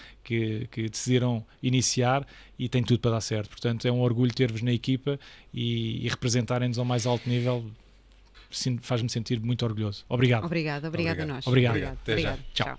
decidiram iniciar e tem tudo para dar certo. Portanto, é um orgulho ter-vos na equipa e representarem-nos ao mais alto nível. Faz-me sentir muito orgulhoso. Obrigado. Obrigada a nós. Obrigado. Até já. Obrigado. Tchau. Tchau.